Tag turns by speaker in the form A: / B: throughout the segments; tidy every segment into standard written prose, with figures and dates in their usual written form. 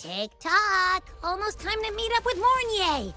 A: Tick-tock! Almost time to meet up with Mornier!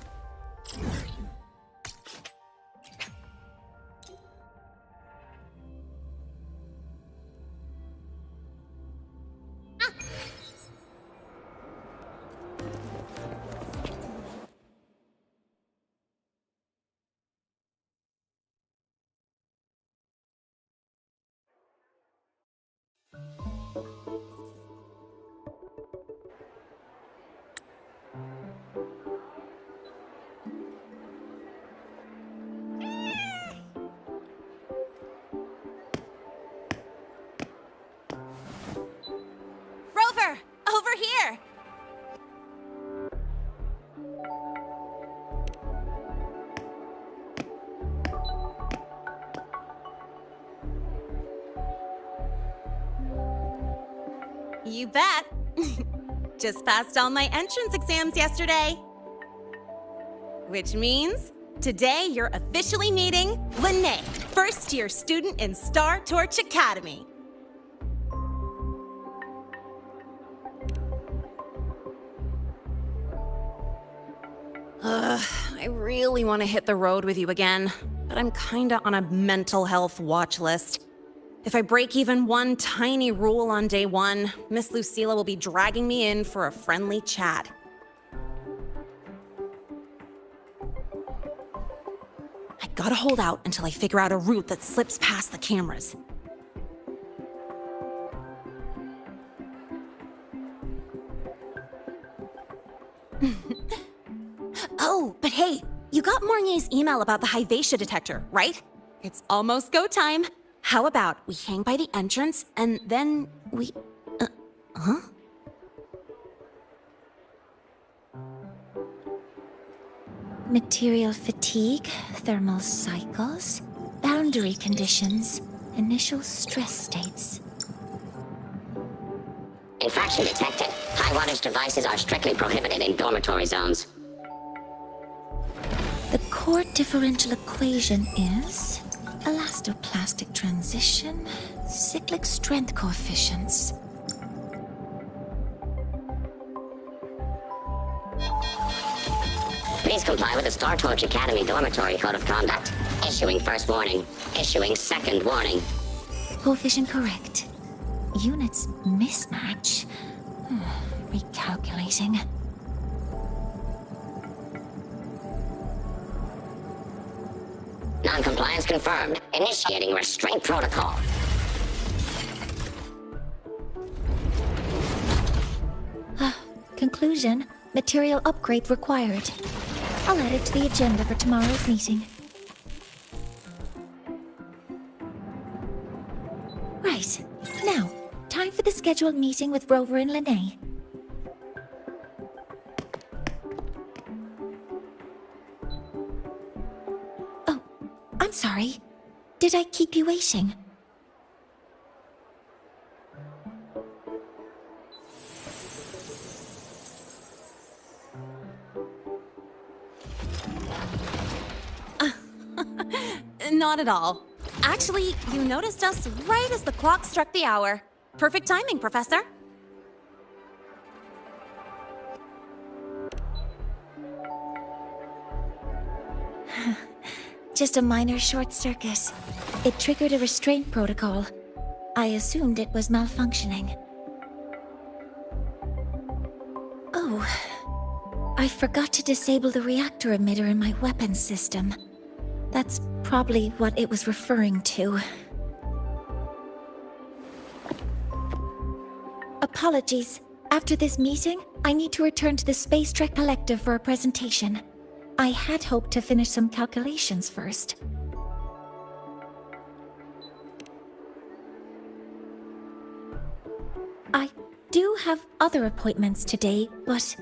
A: Rover! Over here!
B: You bet. Just passed all my entrance exams yesterday. Which means today you're officially meeting Lament, first-year student in Star Torch Academy. I really want to hit the road with you again, but I'm kinda on a mental health watch list. If I break even one tiny rule on day one, Miss Lucilla will be dragging me in for a friendly chat. I gotta hold out until I figure out a route that slips past the cameras. Oh, but hey, you got Mornier's email about the Hyvatia detector, right? It's almost go time. How about we hang by the entrance and then we... huh?
A: Material fatigue, thermal cycles, boundary conditions, initial stress states.
C: Infraction detected. High wattage devices are strictly prohibited in dormitory zones.
A: The core differential equation is elastoplastic transition, cyclic strength coefficients.
C: Please comply with the Star Torch Academy Dormitory Code of Conduct. Issuing first warning. Issuing second warning.
A: Coefficient correct. Units mismatch. Recalculating.
C: Non-compliance confirmed. Initiating restraint protocol.
A: conclusion, material upgrade required. I'll add it to the agenda for tomorrow's meeting. Right. Now, time for the scheduled meeting with Rover and Lene. Oh, I'm sorry. Did I keep you waiting?
B: Not at all. Actually, you noticed us right as the clock struck the hour. Perfect timing, Professor.
A: Just a minor short circuit. It triggered a restraint protocol. I assumed it was malfunctioning. Oh, I forgot to disable the reactor emitter in my weapons system. That's probably what it was referring to. Apologies. After this meeting, I need to return to the Space Trek Collective for a presentation. I had hoped to finish some calculations first. I do have other appointments today, but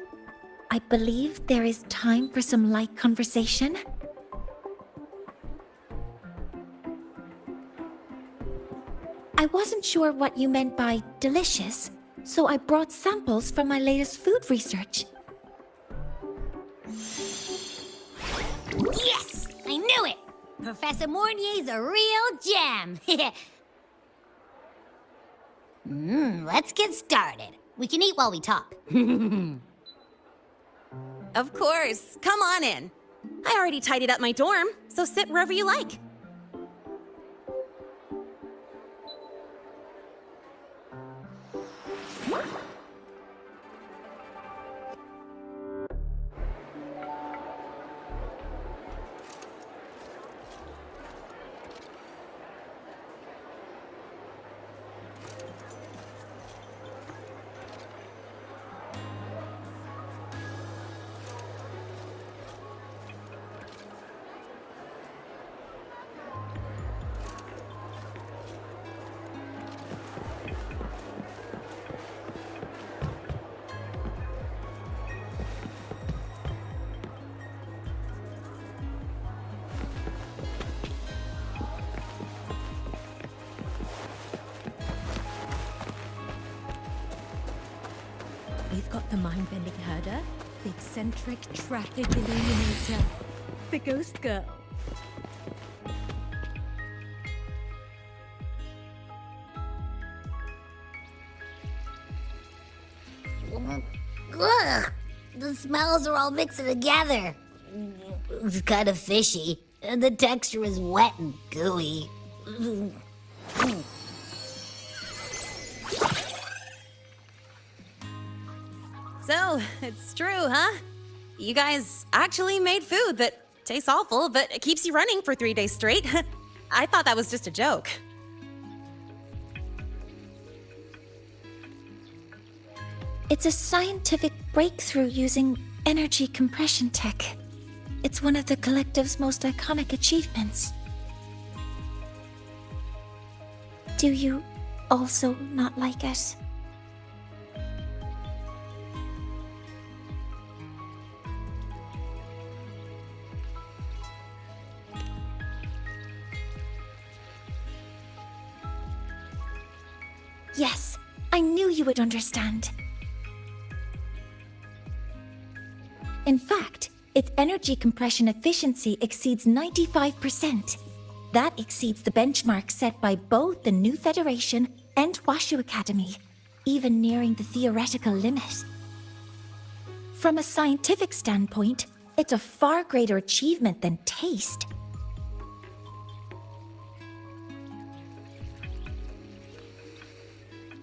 A: I believe there is time for some light conversation. I wasn't sure what you meant by delicious, so I brought samples from my latest food research.
D: Yes! I knew it! Professor Mornier's a real gem! Let's get started. We can eat while we talk.
B: Of course. Come on in. I already tidied up my dorm, so sit wherever you like.
E: We've got the mind-bending herder, the eccentric traffic illuminator, the ghost girl.
D: Ugh! The smells are all mixing together. It's kind of fishy, and the texture is wet and gooey.
B: So, it's true, huh? You guys actually made food that tastes awful, but it keeps you running for 3 days straight. I thought that was just a joke.
A: It's a scientific breakthrough using energy compression tech. It's one of the Collective's most iconic achievements. Do you also not like it? Yes, I knew you would understand. In fact, its energy compression efficiency exceeds 95%. That exceeds the benchmark set by both the New Federation and Washu Academy, even nearing the theoretical limit. From a scientific standpoint, it's a far greater achievement than taste.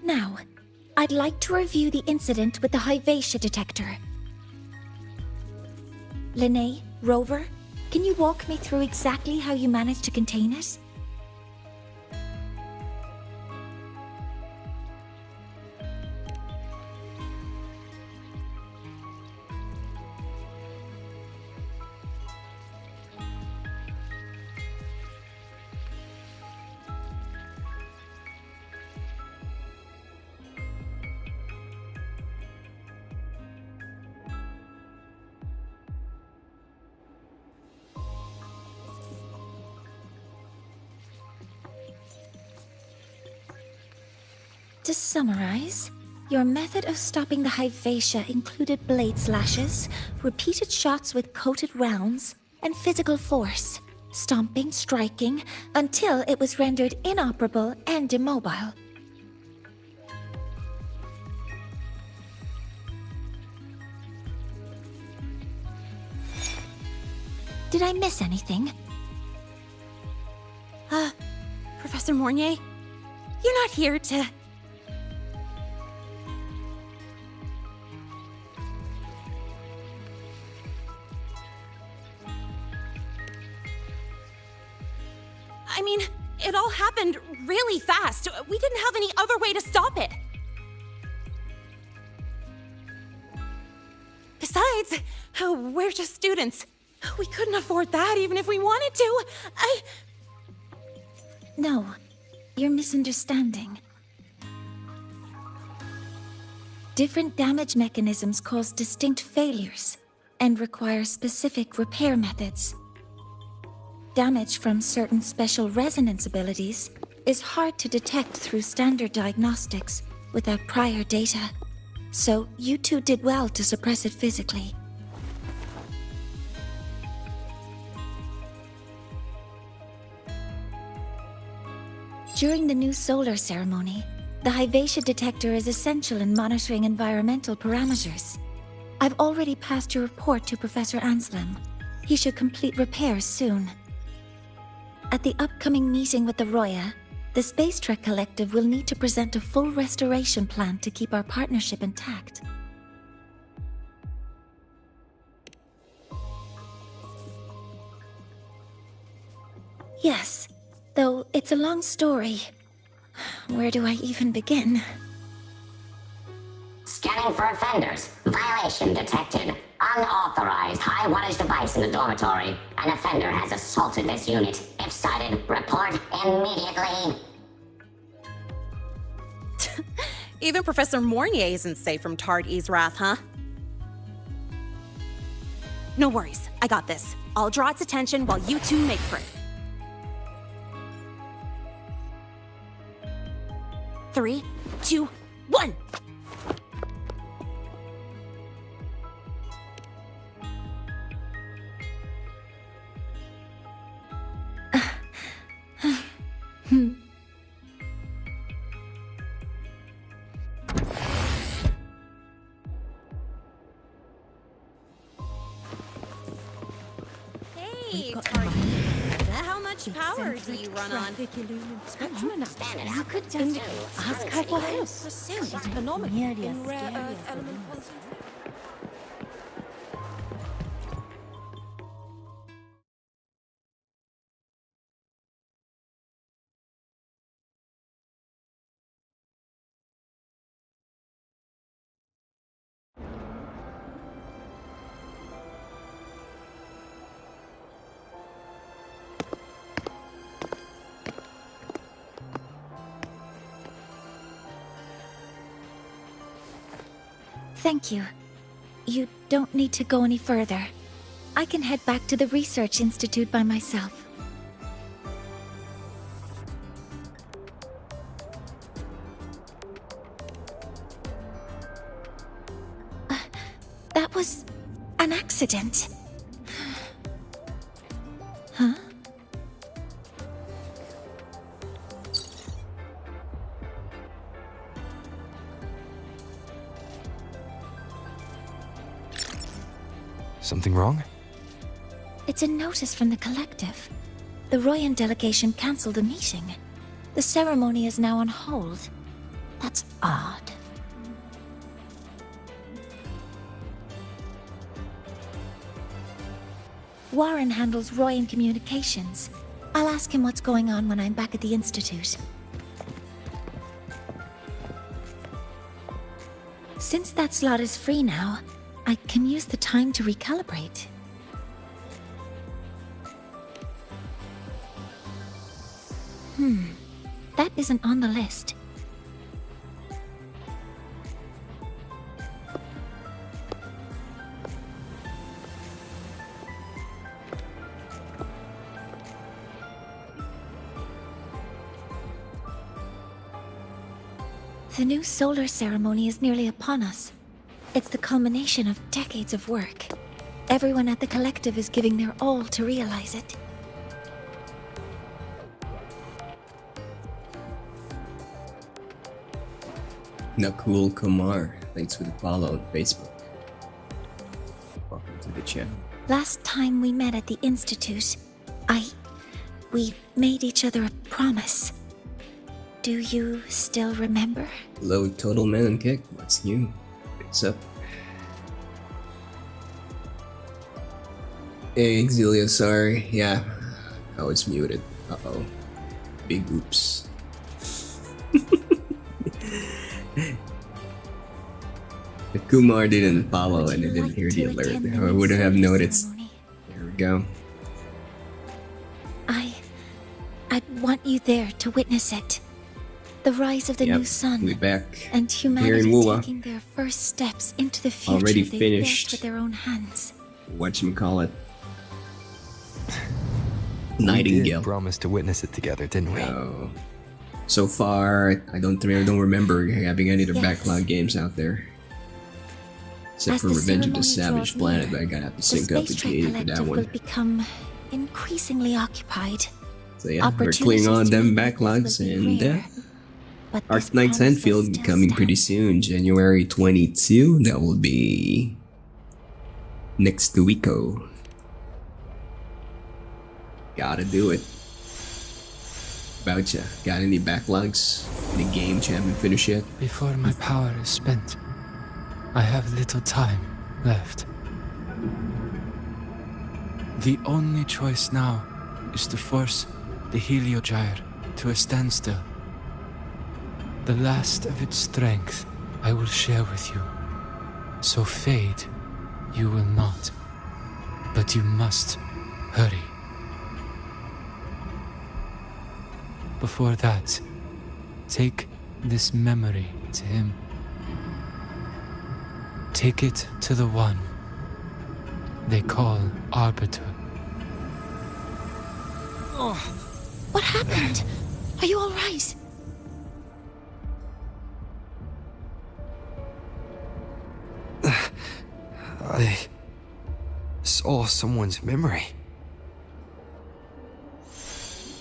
A: Now, I'd like to review the incident with the Hyvatia detector. Lene, Rover, can you walk me through exactly how you managed to contain it? To summarize, your method of stopping the Hyvatia included blade slashes, repeated shots with coated rounds, and physical force, stomping, striking, until it was rendered inoperable and immobile. Did I miss anything?
B: Professor Mornier, you're not here to... I mean, it all happened really fast. We didn't have any other way to stop it. Besides, we're just students. We couldn't afford that even if we wanted to.
A: No, you're misunderstanding. Different damage mechanisms cause distinct failures and require specific repair methods. Damage from certain special resonance abilities is hard to detect through standard diagnostics without prior data, so you two did well to suppress it physically. During the new solar ceremony, the Hyvatia detector is essential in monitoring environmental parameters. I've already passed your report to Professor Anselm. He should complete repairs soon. At the upcoming meeting with the Roya, the Space Trek Collective will need to present a full restoration plan to keep our partnership intact. Yes, though it's a long story. Where do I even begin?
C: Scanning for offenders. Violation detected. Unauthorized high wattage device in the dormitory. An offender has assaulted this unit. If sighted, report immediately.
B: Even Professor Mornier isn't safe from Tard-E's wrath, huh? No worries, I got this. I'll draw its attention while you two make for it. 3, 2, 1! Hey, Tard-E. How much power do you run on?
E: You could just ask her for help. She's phenomenal in rare earth element quantum.
A: Thank you. You don't need to go any further. I can head back to the Research Institute by myself. That was an accident. Huh?
F: Something wrong?
A: It's a notice from the collective. The Royan delegation cancelled the meeting. The ceremony is now on hold. That's odd. Warren handles Royan communications. I'll ask him what's going on when I'm back at the Institute. Since that slot is free now, I can use the time to recalibrate. That isn't on the list. The new solar ceremony is nearly upon us. It's the culmination of decades of work. Everyone at the collective is giving their all to realize it.
G: Nakul Kumar, thanks for the follow on Facebook. Welcome to the channel.
A: Last time we met at the Institute, we made each other a promise. Do you still remember?
G: Hello, Total Man and Kick. What's new? What's up? Hey, Xelia, sorry. Yeah, I was muted. Uh-oh. Big oops. If Kumar didn't follow and I didn't hear the alert, I wouldn't have noticed. There we go.
A: I want you there to witness it. The rise of the new sun.
G: We back
A: And
G: here in
A: humanity
G: Wuwa.
A: taking their first steps into the future
G: Already
A: they
G: finished.
A: built with their own hands.
G: Whatchamacallit.
F: We
G: Nightingale.
F: did promise to witness it together, didn't we?
G: Oh. So far, I don't remember having any other
A: Yes.
G: backlog games out there. Except
A: As
G: for
A: the
G: Revenge of the
A: ceremony
G: Savage
A: draws
G: Planet,
A: near,
G: but I gotta have to
A: The
G: sync up the
A: Space Trek
G: GA for that
A: Collective will
G: one.
A: become increasingly occupied.
G: So yeah, we're
A: Opportunities
G: clearing on
A: to
G: them
A: make
G: backlogs
A: this will be
G: and
A: rare, but
G: Arc
A: this
G: Knights
A: promise will
G: Enfield
A: still
G: coming
A: stand.
G: pretty soon, January 22. That will be next weeko. Gotta do it. About ya? Got any backlogs? Any games you haven't finished yet?
H: Before my power is spent, I have little time left. The only choice now is to force the Heliogyre to a standstill. The last of its strength I will share with you. So fade you will not. But you must hurry. Before that, take this memory to him. Take it to the one they call Arbiter.
A: What happened? Are you all right?
F: I saw someone's memory.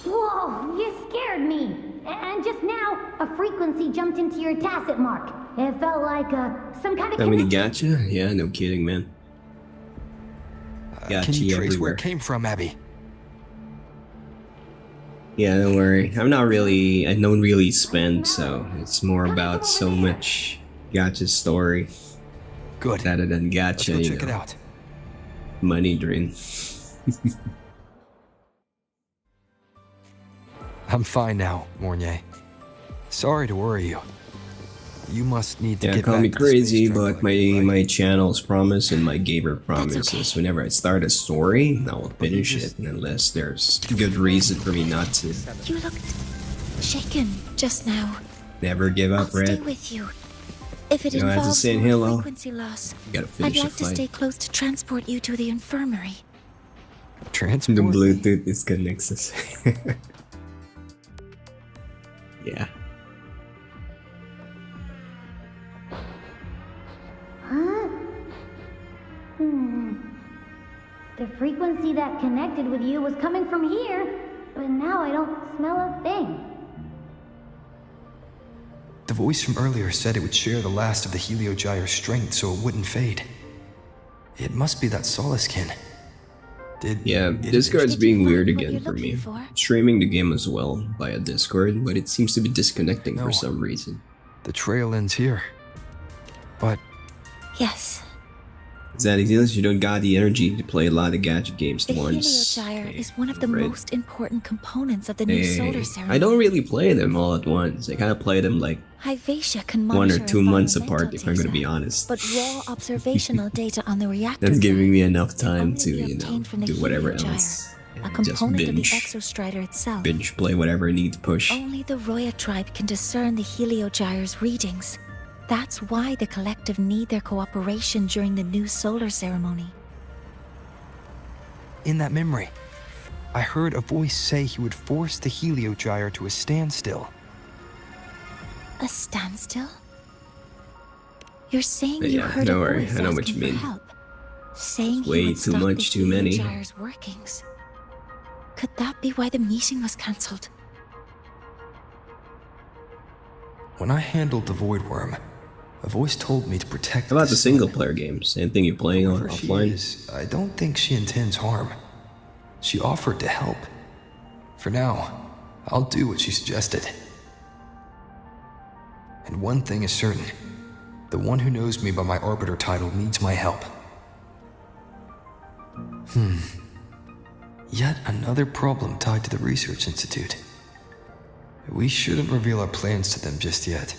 I: Whoa, you scared me. And just now, a frequency jumped into your tacit mark. It felt like some kind of
G: How many
I: connection.
G: gotcha? Yeah, no kidding, man.
F: Can you trace where
G: everywhere.
F: it came from, Abby?
G: Yeah, don't worry. I don't really spend, so it's more about so much gotcha story
F: Good.
G: rather than
F: Let's
G: gotcha,
F: go
G: you
F: check it
G: know,
F: out.
G: money drain.
F: I'm fine now, Mornier. Sorry to worry you. You must need to
G: Yeah,
F: get
G: call
F: back
G: me
F: to the space
G: crazy,
F: travel,
G: but
F: right?
G: my channel's promise and my gamer promise
A: okay.
G: is whenever I start a story, I will finish
F: just-
G: it unless there's good reason for me not to.
A: You looked shaken just now.
G: Never give
A: I'll
G: up,
A: stay
G: Red.
A: with you. If it
G: You don't have to
A: involves
G: say
A: more
G: hello.
A: frequency loss,
G: You gotta
A: I'd
G: finish the
A: like to
G: fight.
A: stay close to transport you to the infirmary.
G: The
F: Transport?
G: Bluetooth disconnects us. Yeah.
I: Huh? The frequency that connected with you was coming from here, but now I don't smell a thing.
F: The voice from earlier said it would share the last of the Heliogyre's strength so it wouldn't fade. It must be that Solaskin.
G: Yeah,
F: did it-
G: Discord's
A: Did you
G: being
A: find
G: weird
A: what
G: again
A: you're
G: for me.
A: looking for?
G: Streaming the game as well via Discord, but it seems to be disconnecting
F: No.
G: for some reason.
F: The trail ends here. But
A: Yes,
G: Is that easy? You don't got the energy to play a lot of gadget games
A: the
G: once.
A: Heliogyre is one of the
G: Right.
A: most important components of the new solar ceremony.
G: I don't really play them all at once. I kind of play them like
A: Hyvatia can
G: 1 or
A: monitor
G: 2 months
A: environmental
G: apart, if I'm gonna be
A: data,
G: honest.
A: But raw observational data on the reactor
G: That's giving me
A: drive
G: enough time
A: only
G: to,
A: be
G: you know,
A: obtained from the
G: do whatever
A: Heliogyre,
G: else.
A: a
G: And just
A: component of the
G: binge,
A: exostrider itself.
G: binge play whatever I need to push.
A: Only the Roya tribe can discern the Heliogyre's readings. That's why the collective need their cooperation during the new solar ceremony.
F: in that memory, I heard a voice say he would force the Heliogyre to a standstill.
A: A standstill? You're saying
G: But
A: you
G: yeah,
A: heard
G: don't
A: a
G: worry,
A: voice
G: I know what
A: asking
G: you
A: for
G: mean.
A: help, saying he
G: Way
A: would
G: too
A: stop
G: much,
A: the
G: too many.
A: Gyre's workings. Could that be why the meeting was cancelled?
F: When I handled the Void Worm, a voice told me to protect
G: How about the
F: sun.
G: single player games? Anything you're playing on
F: Whoever she
G: offline?
F: is, I don't think she intends harm. She offered to help. For now, I'll do what she suggested. And one thing is certain. The one who knows me by my Arbiter title needs my help. Yet another problem tied to the Research Institute. We shouldn't reveal our plans to them just yet.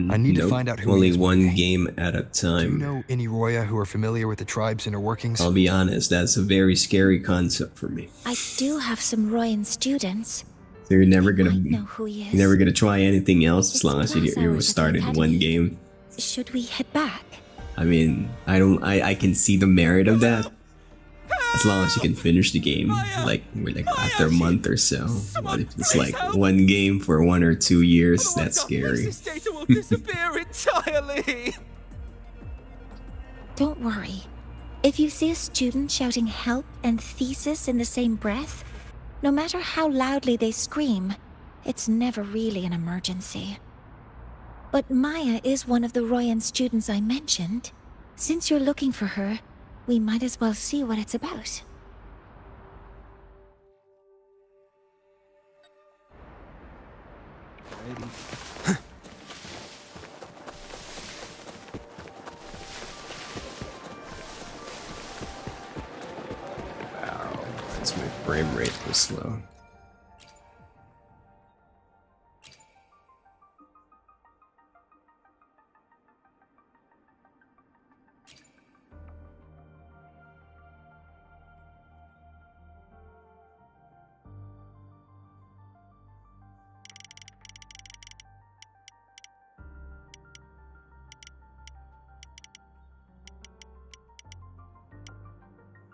F: I need to find out who
G: Only
F: he is
G: one
F: working.
G: game at a
F: Do you
G: time.
F: know any Roya who are familiar with the tribe's inner workings?
G: I'll be honest, that's a very scary concept for me.
A: I do have some Royan students.
G: So you're never gonna
A: Might know who he is.
G: you're never gonna try anything else as
A: It's
G: long as
A: class
G: you
A: hours at the
G: started one
A: academy.
G: game.
A: Should we head back?
G: I mean, I can see the merit of that. As long as you can finish the game, like after a month or so. But if it's like one game for 1 or 2 years, that's scary.
H: This data will disappear entirely.
A: Don't worry. If you see a student shouting help and thesis in the same breath, no matter how loudly they scream, it's never really an emergency. But Maya is one of the Royan students I mentioned. Since you're looking for her, we might as well see what it's about.
G: Wow, that's my frame rate was slow.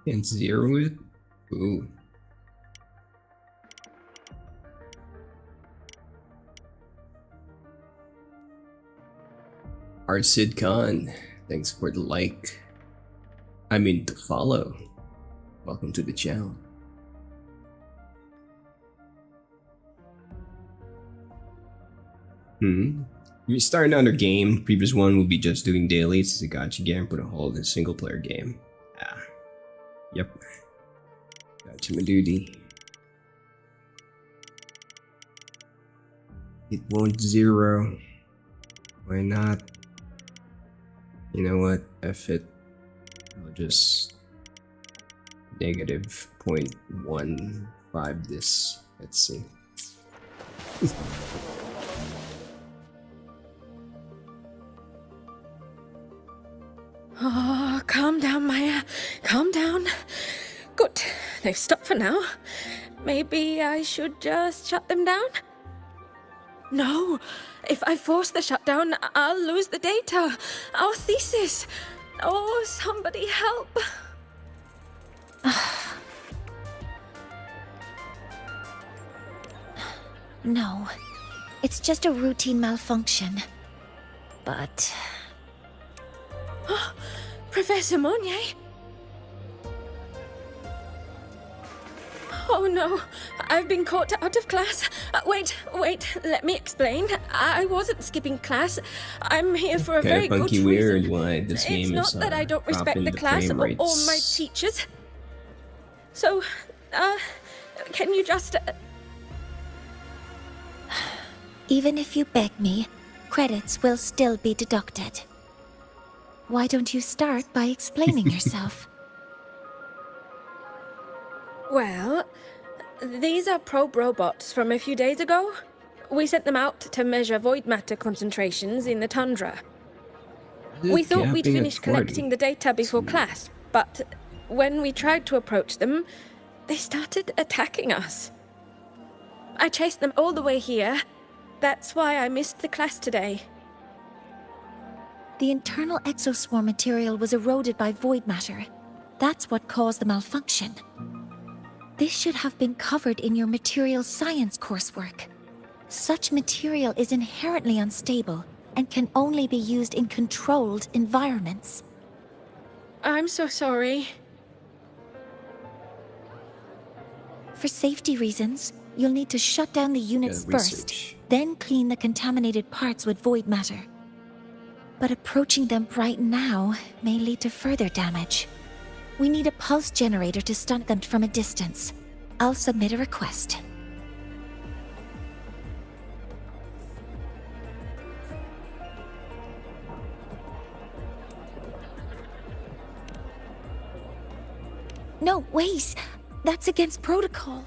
G: And zero it? Ooh. Arsid Khan, thanks for the like. I mean to follow. Welcome to the channel. If you start another game, previous one will be just doing dailies. It's a gacha game, put a hold in a single player game. Yep. Gotcha, my duty. It won't zero. Why not? You know what? F it. I'll just negative 0.15 this. Let's see.
J: Oh, calm down, Maya. Calm down. Good. They've stopped for now. Maybe I should just shut them down? No. If I force the shutdown, I'll lose the data. Our thesis. Oh, somebody help.
A: No, it's just a routine malfunction. But
J: Professor Monnier? Oh no, I've been caught out of class. Wait, let me explain. I wasn't skipping class. I'm here for a very good
G: funky
J: reason.
G: weird why this game
J: It's not
G: is
J: that I don't respect
G: dropping
J: the
G: the
J: class
G: frame
J: or
G: rates.
J: my teachers. So, can you just...
A: even if you beg me, credits will still be deducted. Why don't you start by explaining yourself?
J: Well, these are probe robots from a few days ago. We sent them out to measure void matter concentrations in the tundra. We thought we'd finish collecting the data before class, but when we tried to approach them, they started attacking us. I chased them all the way here. That's why I missed the class today.
A: The internal exoswarm material was eroded by void matter. That's what caused the malfunction. This should have been covered in your material science coursework. Such material is inherently unstable and can only be used in controlled environments.
J: I'm so sorry.
A: For safety reasons, you'll need to shut down the units first,
G: research.
A: then clean the contaminated parts with void matter. But approaching them right now may lead to further damage. We need a pulse generator to stun them from a distance. I'll submit a request. No, wait! That's against protocol.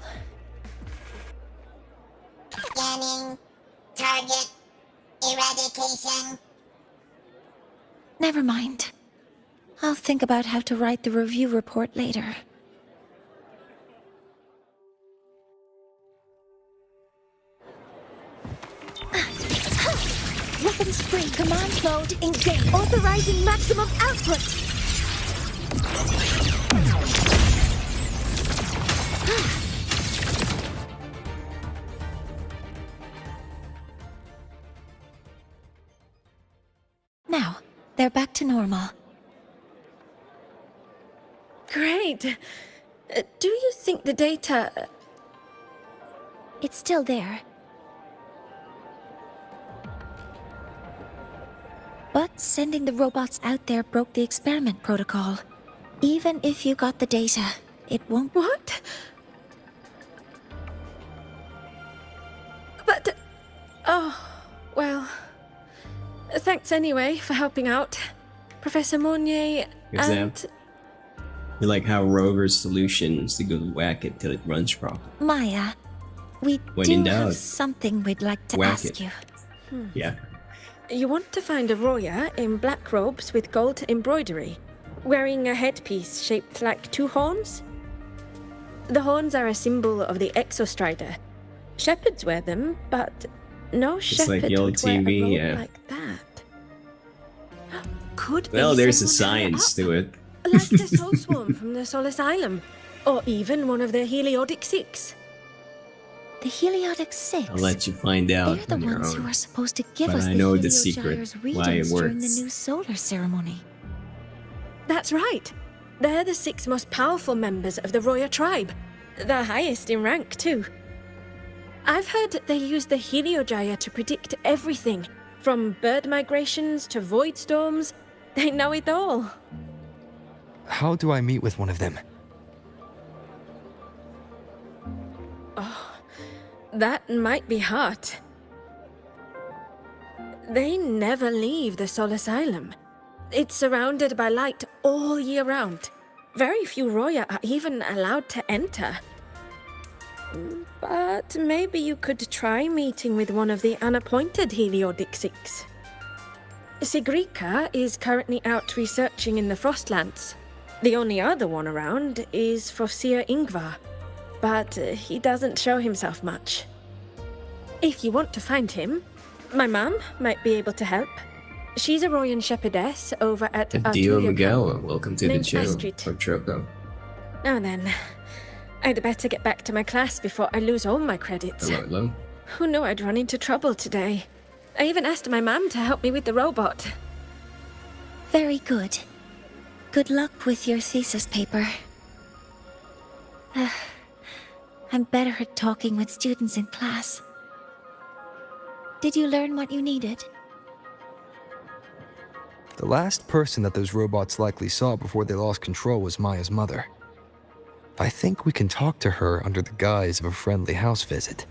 C: Scanning. Target. Eradication.
A: Never mind. I'll think about how to write the review report later. Weapons free. Command mode engaged. Authorizing maximum output. Now, they're back to normal.
J: Great. Do you think the data...
A: It's still there. But sending the robots out there broke the experiment protocol. Even if you got the data, it won't...
J: What? But... Oh, well... Thanks anyway for helping out, Professor Monnier, and...
G: You like how Rover's solution is to go whack it till it runs properly.
A: Maya, we
G: When
A: do
G: in
A: have
G: doubt,
A: something we'd like to
G: whack
A: ask
G: it.
A: you.
G: Yeah.
J: You want to find a Roya in black robes with gold embroidery, wearing a headpiece shaped like two horns? The horns are a symbol of the Exostrider. Shepherds wear them, but no
G: It's
J: shepherd
G: like the old
J: would wear
G: TV,
J: a robe
G: yeah.
J: like that. Could be
G: Well, there's a
J: someone higher
G: science
J: up,
G: to it.
J: like the Soul Swarm from the Soul Asylum, or even one of the Heliodic Six.
A: The Heliodic Six.
G: I'll let you find out
A: They're the
G: on your
A: ones
G: own.
A: who are supposed to give
G: But
A: us
G: I
A: the
G: know the
A: Heliogyre's
G: secret,
A: readings
G: why it
A: during the
G: works.
A: new solar ceremony.
J: That's right. They're the 6 most powerful members of the Roya tribe. The highest in rank, too. I've heard they use the Heliogyre to predict everything, from bird migrations to void storms. They know it all.
F: How do I meet with one of them?
J: That might be hard. They never leave the Soul Asylum. It's surrounded by light all year round. Very few Roya are even allowed to enter. But maybe you could try meeting with one of the unappointed Heliodic Six. Sigrika is currently out researching in the Frostlands. The only other one around is Fosir Ingvar, but he doesn't show himself much. If you want to find him, my mum might be able to help. She's a Royan shepherdess over at
G: Dio
J: Arturia
G: Miguel,
J: Camp.
G: welcome to the
J: Name's
G: show.
J: Astrid.
G: Or Choco.
J: Now then, I'd better get back to my class before I lose all my credits.
G: Hello, hello.
J: Who knew I'd run into trouble today? I even asked my mum to help me with the robot.
A: Very good. Good luck with your thesis paper. I'm better at talking with students in class. Did you learn what you needed?
F: The last person that those robots likely saw before they lost control was Maya's mother. I think we can talk to her under the guise of a friendly house visit.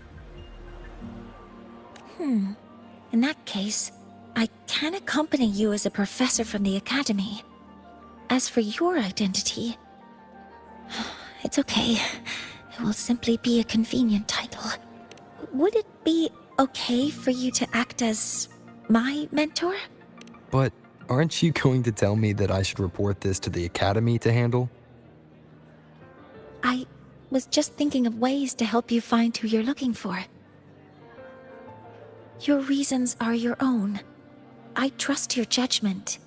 A: In that case, I can accompany you as a professor from the academy. As for your identity, it's okay. It will simply be a convenient title. Would it be okay for you to act as my mentor?
F: But aren't you going to tell me that I should report this to the academy to handle?
A: I was just thinking of ways to help you find who you're looking for. Your reasons are your own. I trust your judgment.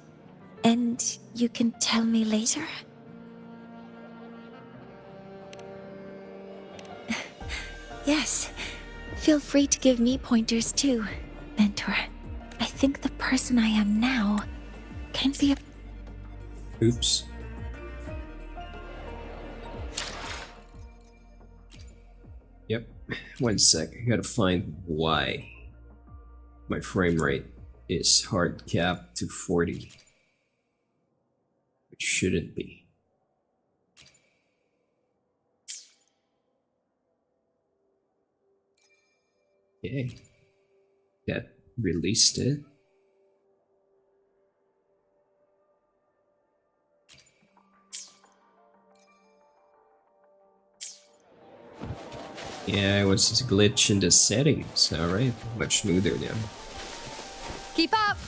A: And you can tell me later? Yes, Feel free to give me pointers too, mentor. I think the person I am now can be a...
G: Oops. Yep. 1 sec. I gotta find why my frame rate is hard capped to 40. It shouldn't be. Okay. That released it. Yeah, it was just a glitch in the settings. Alright, much smoother now.
E: Keep up!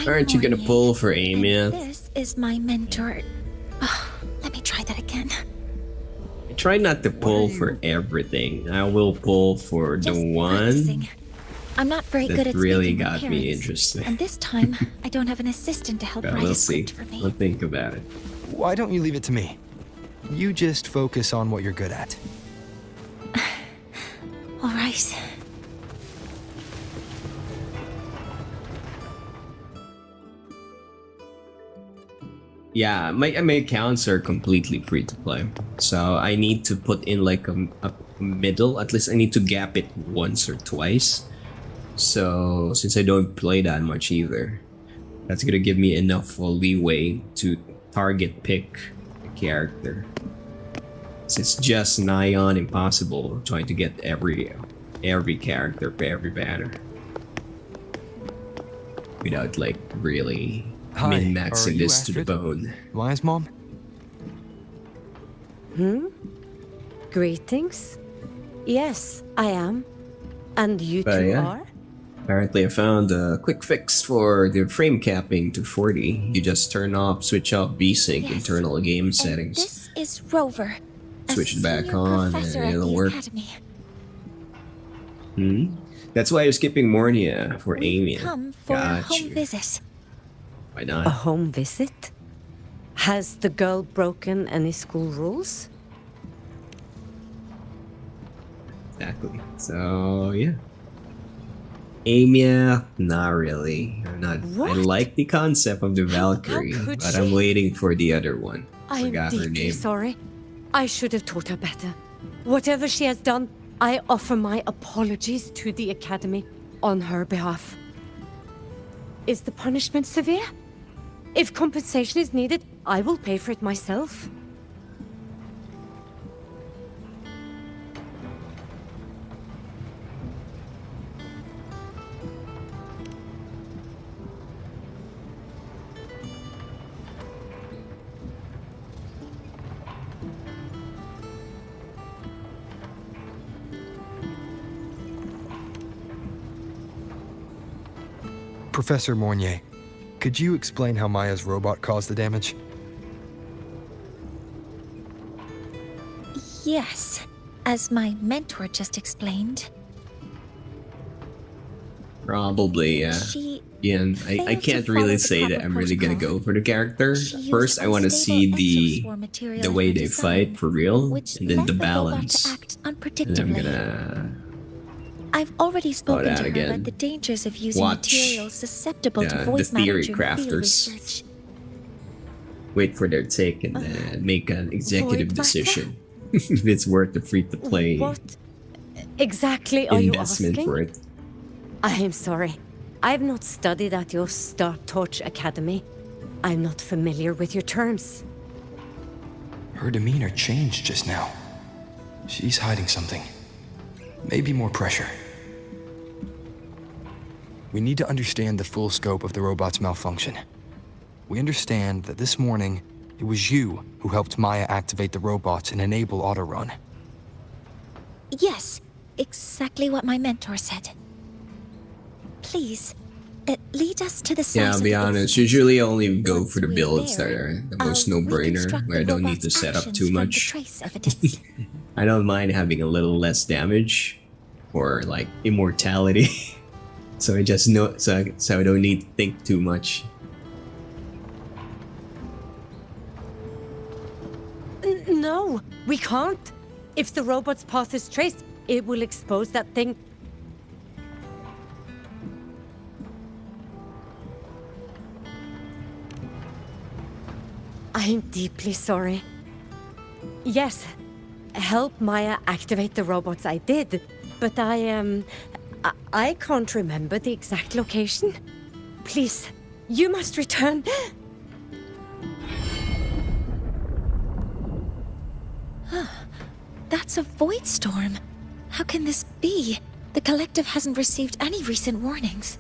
G: Aren't you gonna pull for Amy?
A: This is my mentor. Let me try that again.
G: I try not to pull for everything. I will pull for the one
A: Practicing. I'm not very good
G: that
A: at
G: really
A: speaking with
G: got me
A: parents,
G: interested.
A: And this time, I don't have an assistant to help
G: But
A: write
G: we'll
A: a
G: see.
A: script for me.
G: We'll think about it.
F: Why don't you leave it to me? You just focus on what you're good at.
A: All right.
G: Yeah, my accounts are completely free to play. So I need to put in like a middle, at least I need to gap it once or twice. So since I don't play that much either, that's gonna give me enough leeway to target pick a character. So it's just nigh on impossible trying to get every character for every banner without like really
F: Hi,
G: min-maxing
F: are you
G: this to the
F: Astrid?
G: bone.
F: Maya's mom?
K: Greetings. Yes, I am. And you
G: But
K: two
G: yeah.
K: are?
G: Apparently I found a quick fix for the frame capping to 40. You just switch off VSync
A: Yes.
G: internal game
A: And
G: settings.
A: this is Rover. a
G: Switch it back
A: senior
G: on
A: professor
G: and
A: at
G: it'll
A: the
G: work.
A: Academy.
G: That's why you're skipping Mornia for
A: We've
G: Amy.
A: come for a
G: Got
A: home
G: you.
A: visit.
G: Why
K: A
G: not?
K: home visit? Has the girl broken any school rules?
G: Exactly. So yeah. Amy, not really. I'm not. I
K: What?
G: like the concept of the Valkyrie,
K: could
G: but I'm
K: she?
G: waiting for the other one.
K: I'm
G: Forgot her
K: deeply
G: name.
K: sorry. I should have taught her better. Whatever she has done, I offer my apologies to the Academy on her behalf. Is the punishment severe? If compensation is needed, I will pay for it myself.
F: Professor Mornier, could you explain how Maya's robot caused the damage?
A: Yes, as my mentor just explained.
G: Probably, yeah.
A: She
G: Yeah, and I
A: failed to
G: can't
A: follow
G: really
A: the
G: say that
A: proper
G: I'm really gonna
A: protocol.
G: go for the character.
A: She used
G: First, I want to see
A: unstable exospore material
G: the
A: in
G: way
A: her
G: they
A: design,
G: fight for real,
A: which
G: and then
A: led
G: the
A: robot
G: balance.
A: to act
G: And I'm
A: unpredictably.
G: gonna
A: I've already spoken
G: that
A: to her
G: again.
A: about the dangers of using
G: Watch
A: materials susceptible to
G: the
A: void matter
G: theory
A: during field
G: crafters.
A: research.
G: wait for their take and then make an executive
K: void matter?
G: decision if it's worth the free-to-play
K: What exactly are you
G: investment
K: asking?
G: for it.
K: I am sorry. I have not studied at your Star Torch Academy. I'm not familiar with your terms.
F: Her demeanor changed just now. She's hiding something. Maybe more pressure. We need to understand the full scope of the robot's malfunction. We understand that this morning, it was you who helped Maya activate the robots and enable auto-run.
A: Yes, exactly what my mentor said. Please, lead us to the site.
G: Yeah, I'll be honest. Usually I only go for the builds that are the most no-brainer, where I don't need to set up too much. I don't mind having a little less damage, or like immortality. So I just know, so I don't need to think too much.
K: No, we can't. If the robot's path is traced, it will expose that thing. I'm deeply sorry. Yes, help Maya activate the robots I did, but I can't remember the exact location. Please, you must return.
A: That's a void storm. How can this be? The collective hasn't received any recent warnings.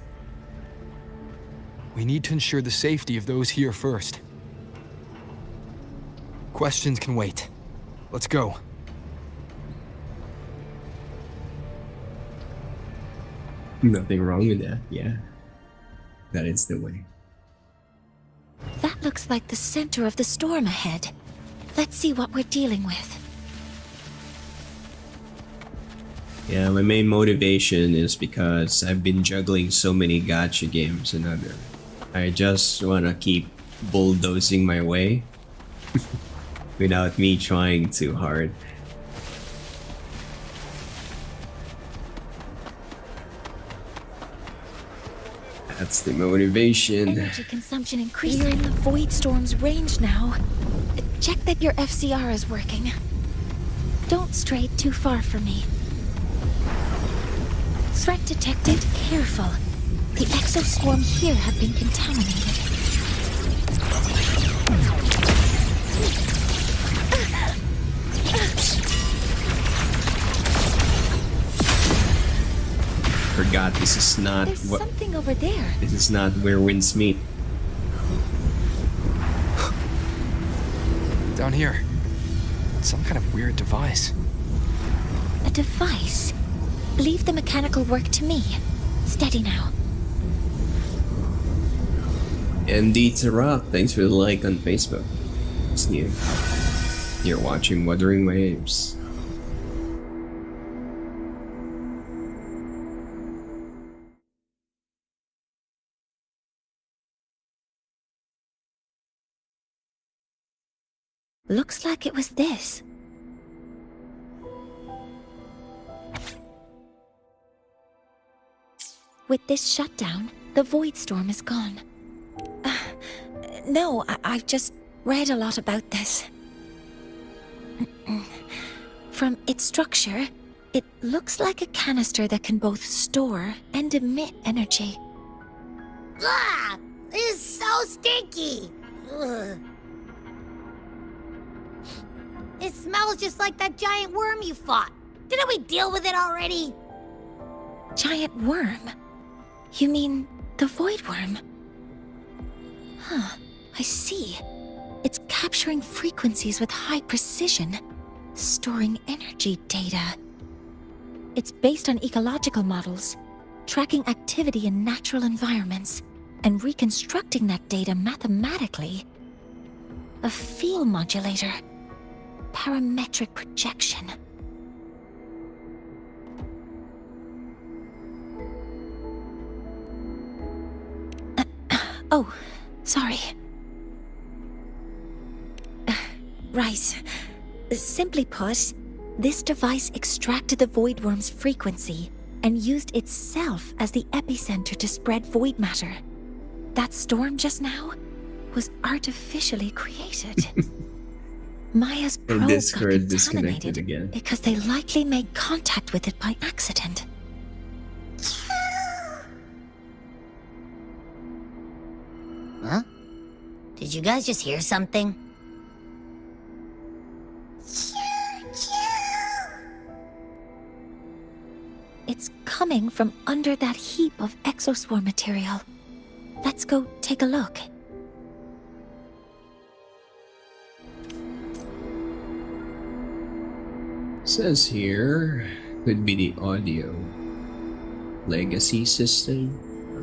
F: We need to ensure the safety of those here first. Questions can wait. Let's go.
G: Nothing wrong with that, yeah. That is the way.
A: That looks like the center of the storm ahead. Let's see what we're dealing with.
G: Yeah, my main motivation is because I've been juggling so many gacha games and other. I just wanna keep bulldozing my way without me trying too hard. That's the motivation.
A: Energy consumption increasing. You're in the void storm's range now. Check that your FCR is working. Don't stray too far from me. Threat detected. Careful. The exoswarm here have been contaminated.
G: Forgot this is not
A: There's something over there.
G: This is not where winds meet.
F: Down here. Some kind of weird device.
A: A device? Leave the mechanical work to me. Steady now.
G: MD to Rock, thanks for the like on Facebook. It's new. You're watching Wuthering Waves.
A: Looks like it was this. With this shutdown, the void storm is gone. No, I've just read a lot about this. From its structure, it looks like a canister that can both store and emit energy.
D: Ah! This is so stinky! Ugh. It smells just like that giant worm you fought. Didn't we deal with it already?
A: Giant worm? You mean the void worm? Huh, I see. It's capturing frequencies with high precision, storing energy data. It's based on ecological models, tracking activity in natural environments, and reconstructing that data mathematically. A field modulator. Parametric projection. Oh, sorry. Right. Simply put, this device extracted the void worm's frequency and used itself as the epicenter to spread void matter. That storm just now was artificially created. Maya's probe got
G: Discord disconnected
A: contaminated
G: again.
A: because they likely made contact with it by accident.
D: Huh? Did you guys just hear something?
A: It's coming from under that heap of exoswarm material. Let's go take a look.
G: Says here, could be the audio legacy system.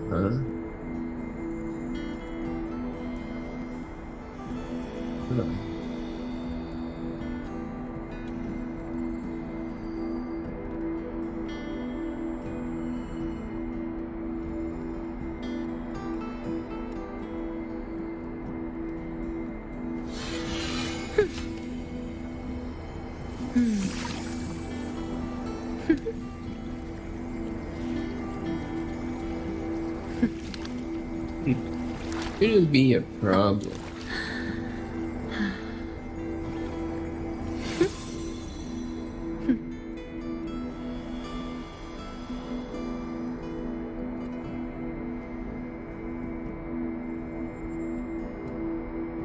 G: Huh? Shouldn't be a problem.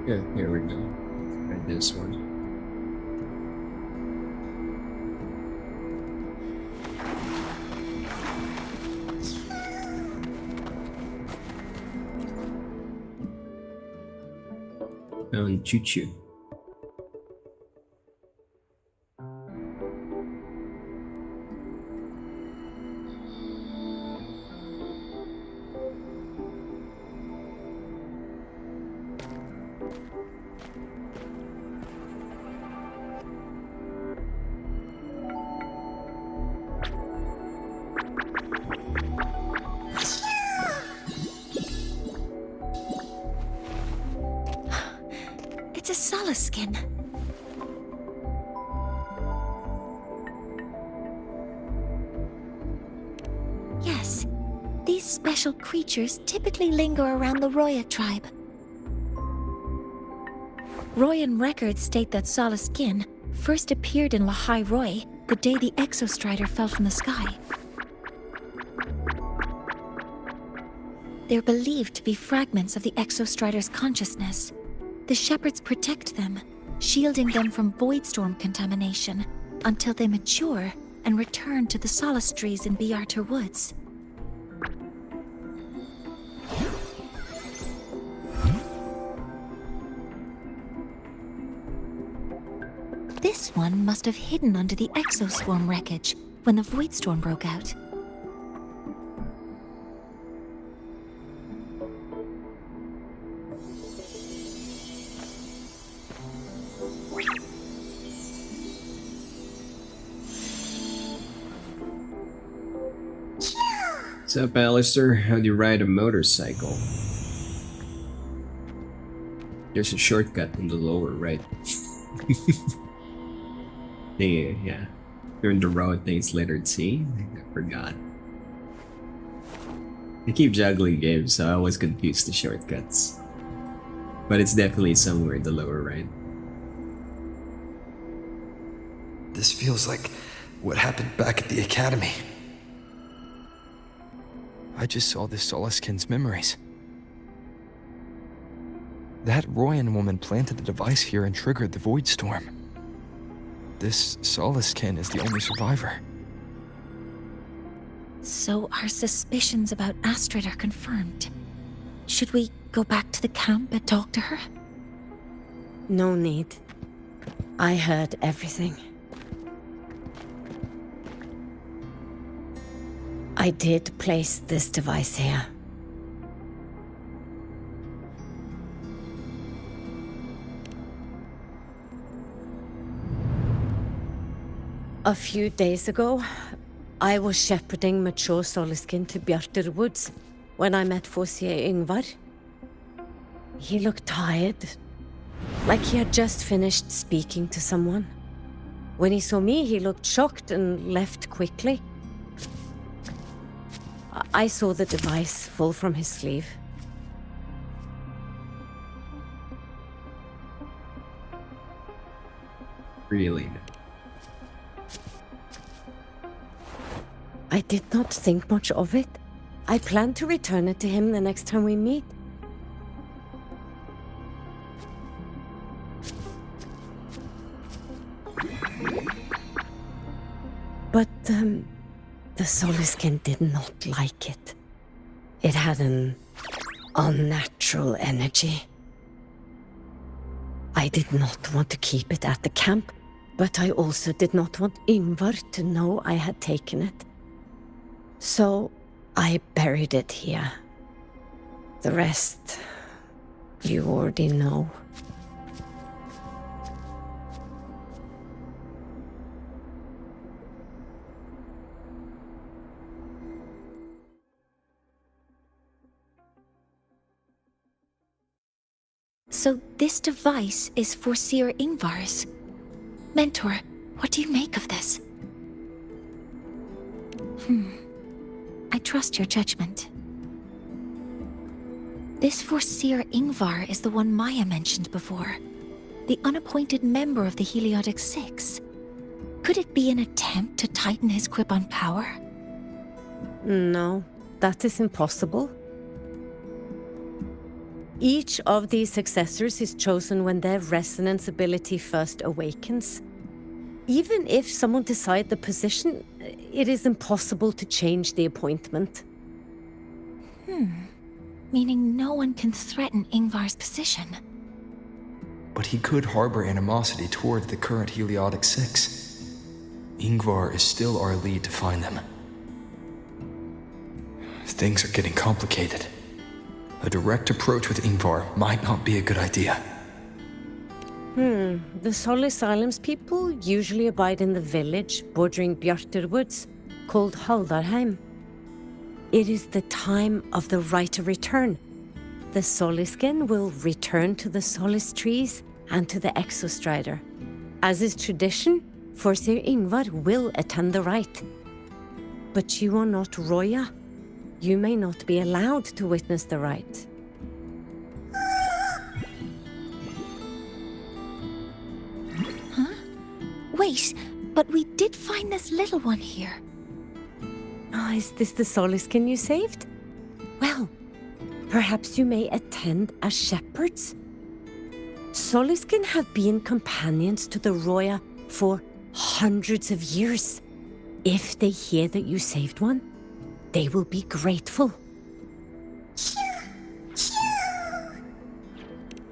G: Yeah, here we go. And this one. And choo-choo.
A: It's a solace skin. Yes, these special creatures typically linger around the Roya tribe. Royan records state that Solace Skin first appeared in Lahai Roy the day the Exostrider fell from the sky. They're believed to be fragments of the Exostrider's consciousness. The shepherds protect them, shielding them from voidstorm contamination until they mature and return to the solace trees in Biarter Woods. This one must have hidden under the exoswarm wreckage when the voidstorm broke out.
G: What's up, Alistair? How do you ride a motorcycle? There's a shortcut in the lower right. Yeah. During the road things lettered C. I forgot. I keep juggling games, so I always confuse the shortcuts. But it's definitely somewhere in the lower right.
F: This feels like what happened back at the academy. I just saw this Solaskin's memories. That Royan woman planted the device here and triggered the void storm. This Solaskin is the only survivor.
A: So our suspicions about Astrid are confirmed. Should we go back to the camp and talk to her?
K: No need. I heard everything. I did place this device here. A few days ago, I was shepherding mature Solaskin to Bjarter Woods when I met Fossier Yngvar. He looked tired, like he had just finished speaking to someone. When he saw me, he looked shocked and left quickly. I saw the device fall from his sleeve.
G: Really?
K: I did not think much of it. I plan to return it to him the next time we meet. But, the Solaskin did not like it. It had an unnatural energy. I did not want to keep it at the camp, but I also did not want Yngvar to know I had taken it. So I buried it here. The rest, you already know.
A: So this device is for Seer Yngvar's. Mentor, what do you make of this? I trust your judgment. This Foreseer Ingvar is the one Maya mentioned before. The unappointed member of the Heliotic Six. Could it be an attempt to tighten his grip on power?
K: No, that is impossible. Each of these successors is chosen when their resonance ability first awakens. Even if someone decides the position, it is impossible to change the appointment.
A: Meaning no one can threaten Ingvar's position.
F: But he could harbor animosity toward the current Heliotic Six. Ingvar is still our lead to find them. Things are getting complicated. A direct approach with Ingvar might not be a good idea.
K: The Solace Islands people usually abide in the village bordering Bjartur Woods, called Haldarheim. It is the time of the right of return. The Soliskin will return to the Solace trees and to the Exostrider. As is tradition, Foreseer Ingvar will attend the rite. But you are not Roya. You may not be allowed to witness the rite.
A: Wait, but we did find this little one here.
K: Oh, is this the Soliskin you saved? Well, perhaps you may attend as shepherds? Soliskin have been companions to the Roya for hundreds of years. If they hear that you saved one, they will be grateful.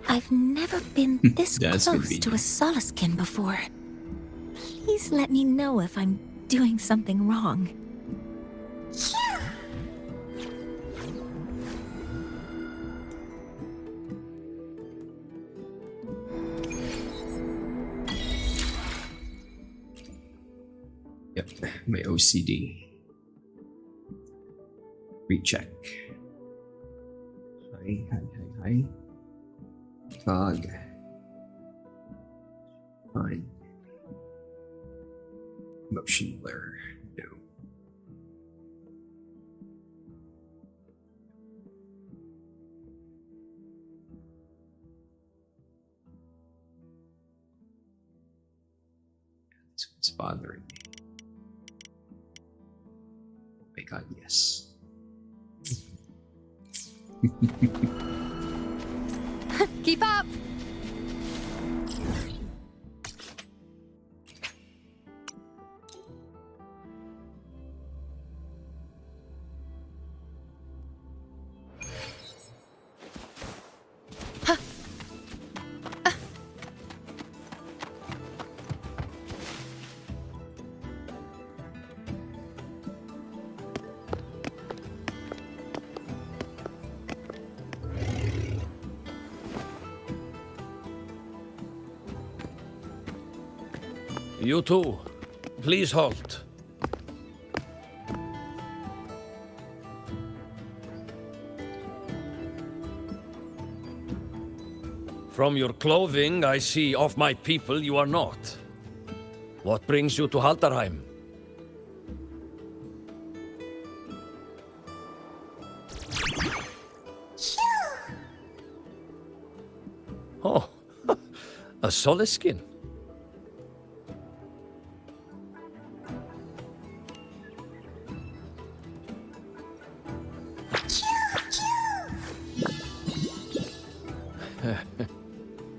A: I've never been this
G: That's
A: close
G: convenient.
A: to a Soliskin before. Please let me know if I'm doing something wrong.
G: Yep, my OCD. Recheck. Hi. Fog. Fine. Motion blur. No. That's what's bothering me. Oh my god, yes.
E: Keep up!
L: You too. Please halt. From your clothing, I see of my people you are not. What brings you to Haldarheim? Oh, a Soliskin.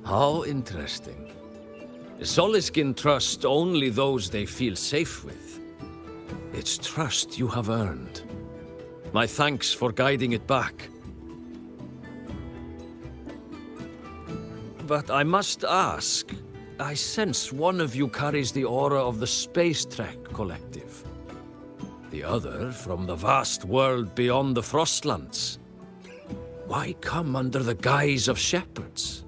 L: How interesting. Soliskin trust only those they feel safe with. It's trust you have earned. My thanks for guiding it back. But I must ask, I sense one of you carries the aura of the Space Trek Collective. The other from the vast world beyond the Frostlands. Why come under the guise of shepherds?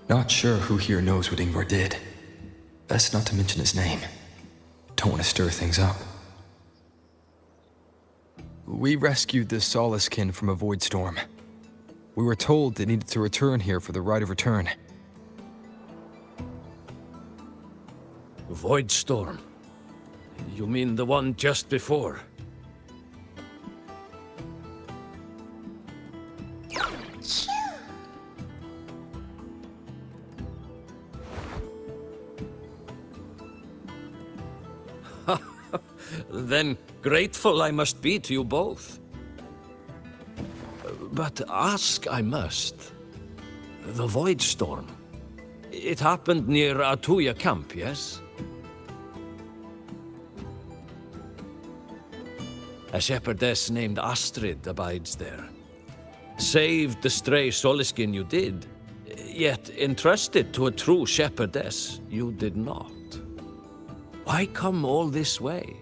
F: Not sure who here knows what Ingvar did. Best not to mention his name. Don't want to stir things up. We rescued this Soliskin from a void storm. We were told they needed to return here for the rite of return.
L: Void storm? You mean the one just before? Then grateful I must be to you both. But ask I must. The Void Storm. It happened near Atuya camp, yes? A shepherdess named Astrid abides there. Saved the stray Soliskin you did, yet entrusted to a true shepherdess you did not. Why come all this way?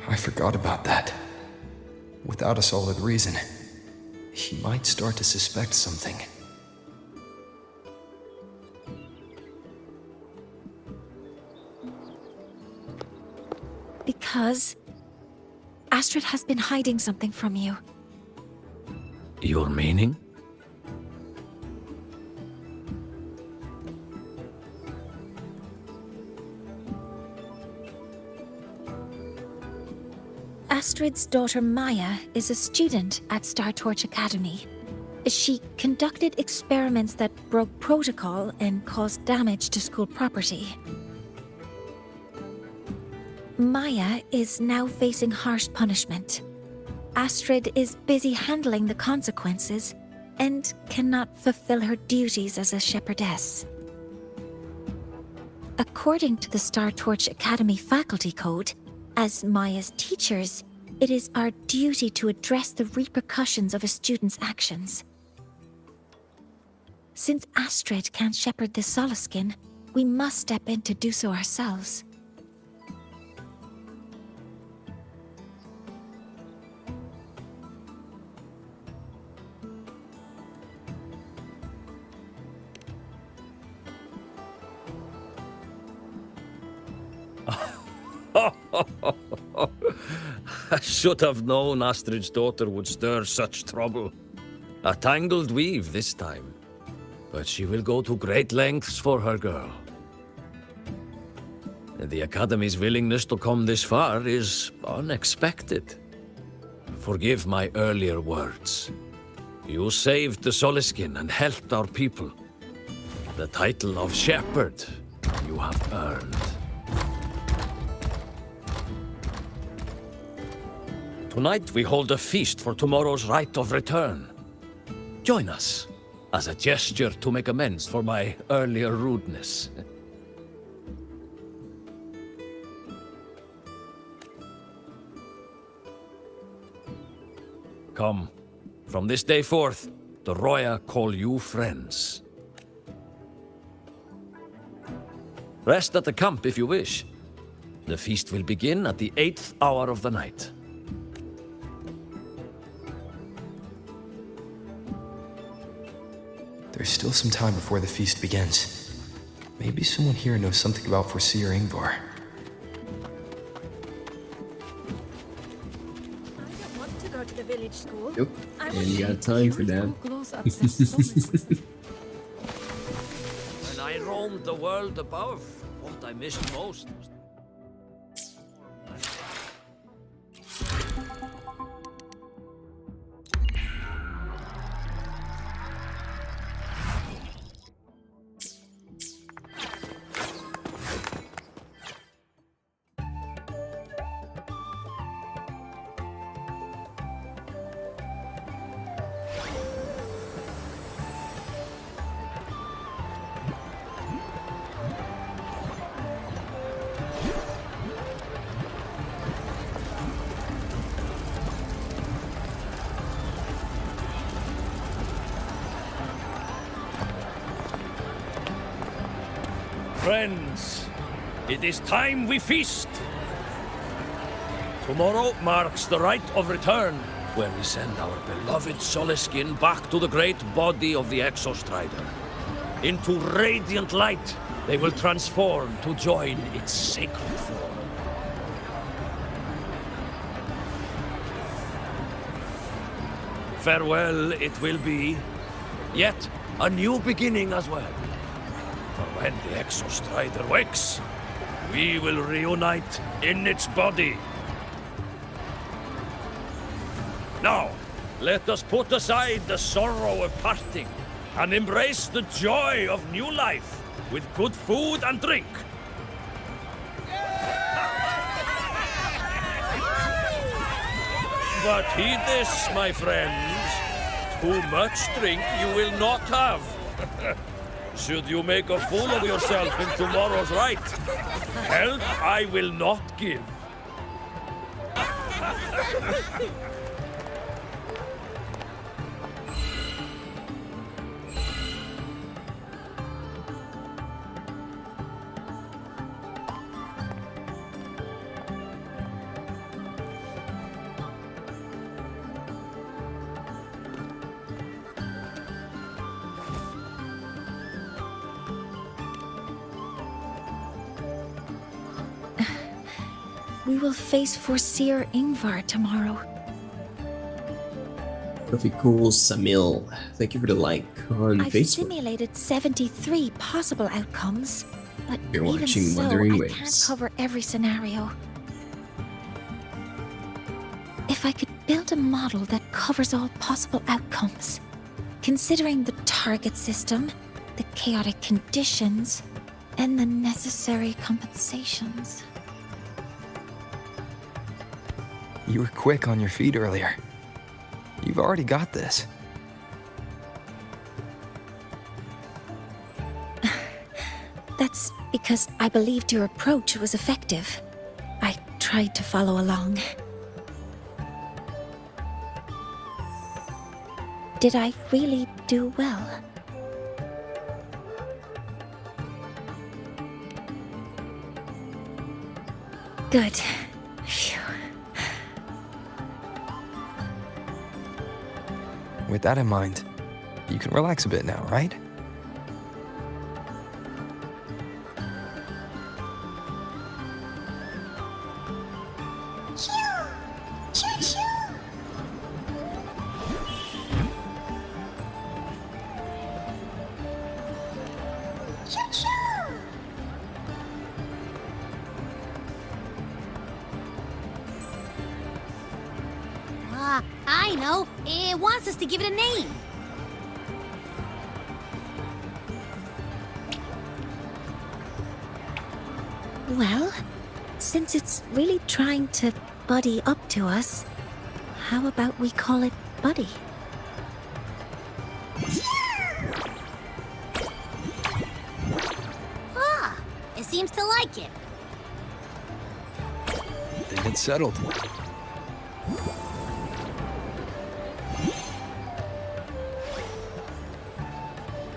F: I forgot about that. Without a solid reason, he might start to suspect something.
A: Because Astrid has been hiding something from you.
L: Your meaning?
A: Astrid's daughter Maya is a student at Star Torch Academy. She conducted experiments that broke protocol and caused damage to school property. Maya is now facing harsh punishment. Astrid is busy handling the consequences and cannot fulfill her duties as a shepherdess. According to the Star Torch Academy faculty code, as Maya's teachers, it is our duty to address the repercussions of a student's actions. Since Astrid can't shepherd this Soliskin, we must step in to do so ourselves.
L: I should have known Astrid's daughter would stir such trouble. A tangled weave this time. But she will go to great lengths for her girl. The Academy's willingness to come this far is unexpected. Forgive my earlier words. You saved the Soliskin and helped our people. The title of Shepherd you have earned. Tonight we hold a feast for tomorrow's rite of return. Join us, as a gesture to make amends for my earlier rudeness. Come, from this day forth, the Roya call you friends. Rest at the camp if you wish. The feast will begin at the 8th hour of the night.
F: There's still some time before the feast begins. Maybe someone here knows something about Foreseer Ingvar.
J: I don't want to go to the village school.
G: Yep,
J: I
G: and
J: want
G: you
J: to
G: got time for that.
L: When I roamed the world above, what I missed most was... Friends, it is time we feast. Tomorrow marks the rite of return, where we send our beloved Soliskin back to the great body of the Exostrider. Into radiant light, they will transform to join its sacred form. Farewell it will be, yet a new beginning as well. For when the Exostrider wakes, we will reunite in its body. Now, let us put aside the sorrow of parting and embrace the joy of new life with good food and drink. But heed this, my friends. Too much drink you will not have. Should you make a fool of yourself in tomorrow's rite, help I will not give.
A: We will face Forseer Ingvar tomorrow.
G: Coffee Cool Samil, thank you for the like on
A: I've
G: Facebook.
A: simulated 73 possible outcomes, but
G: You're
A: even
G: watching
A: so,
G: Wuthering
A: I
G: Waves.
A: can't cover every scenario. If I could build a model that covers all possible outcomes, considering the target system, the chaotic conditions, and the necessary compensations.
F: You were quick on your feet earlier. You've already got this.
A: That's because I believed your approach was effective. I tried to follow along. Did I really do well? Good. Phew.
F: With that in mind, you can relax a bit now, right?
D: I know. It wants us to give it a name.
A: Well, since it's really trying to buddy up to us, how about we call it Buddy?
D: Ah, it seems to like it.
F: Then it's settled.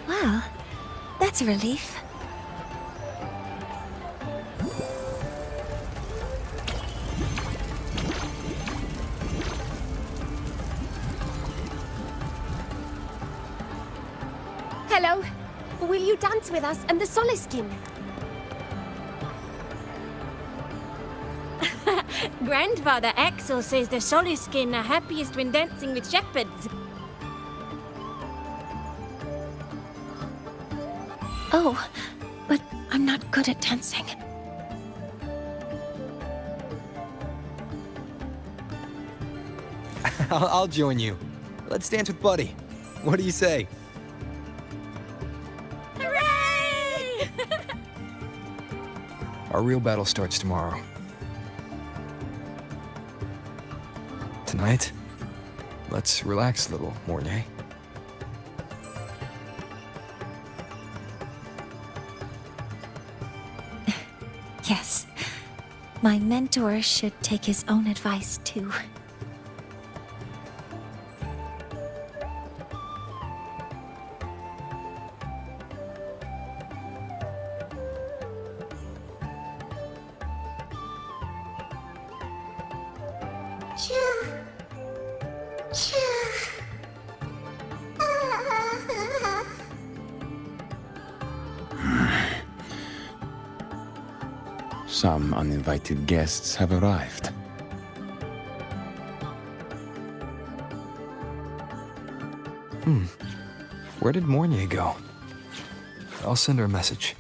A: Well, that's a relief.
J: Hello. Will you dance with us and the Soliskin? Grandfather Axel says the Soliskin are happiest when dancing with shepherds.
A: Oh, but I'm not good at dancing.
F: I'll join you. Let's dance with Buddy. What do you say?
J: Hooray!
F: Our real battle starts tomorrow. Tonight, let's relax a little, Mornay.
A: Yes. My mentor should take his own advice, too.
M: Some uninvited guests have arrived.
F: Where did Mornay go? I'll send her a message.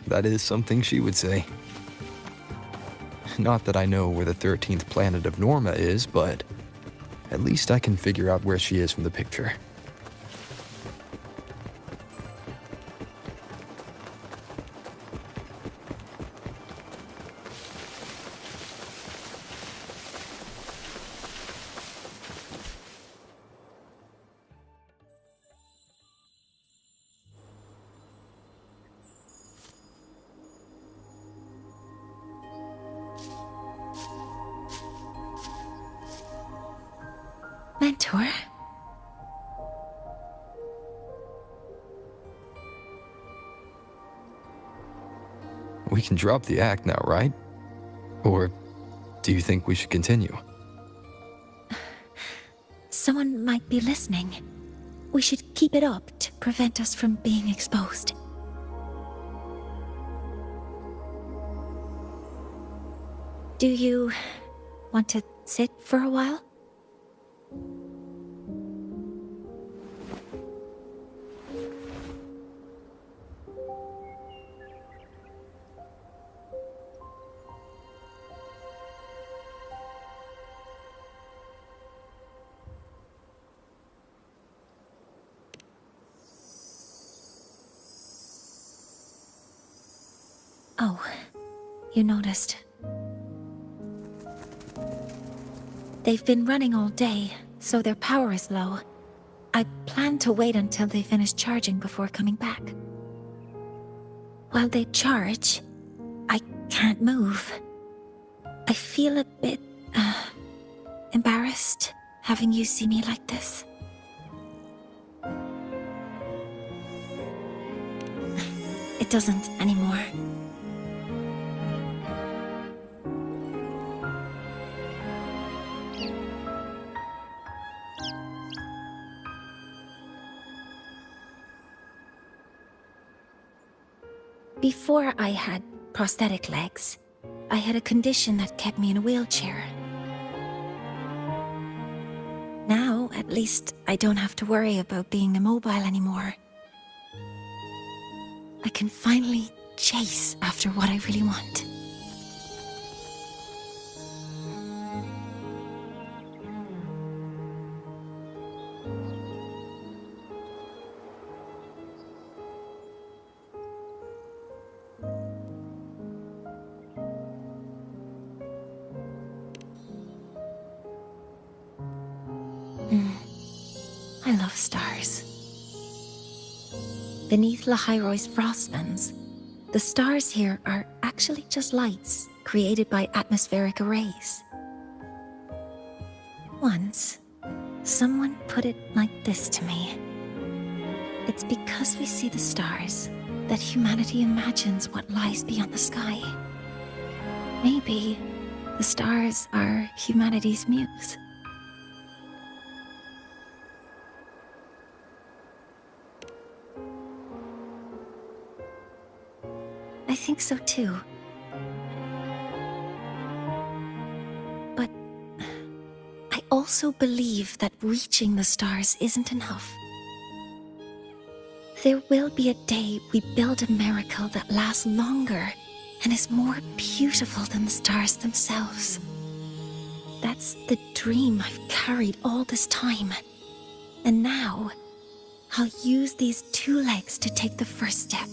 F: That is something she would say. Not that I know where the 13th planet of Norma is, but at least I can figure out where she is from the picture.
A: Mentor?
F: We can drop the act now, right? Or do you think we should continue?
A: Someone might be listening. We should keep it up to prevent us from being exposed. Do you want to sit for a while? Oh, you noticed. They've been running all day, so their power is low. I plan to wait until they finish charging before coming back. While they charge, I can't move. I feel a bit, embarrassed having you see me like this. It doesn't anymore. Before I had prosthetic legs, I had a condition that kept me in a wheelchair. Now, at least, I don't have to worry about being immobile anymore. I can finally chase after what I really want. I love stars. Beneath Lahairoy's frostlands, the stars here are actually just lights created by atmospheric arrays. Once, someone put it like this to me. It's because we see the stars that humanity imagines what lies beyond the sky. Maybe the stars are humanity's muse. I think so too. But I also believe that reaching the stars isn't enough. There will be a day we build a miracle that lasts longer and is more beautiful than the stars themselves. That's the dream I've carried all this time. And now, I'll use these two legs to take the first step.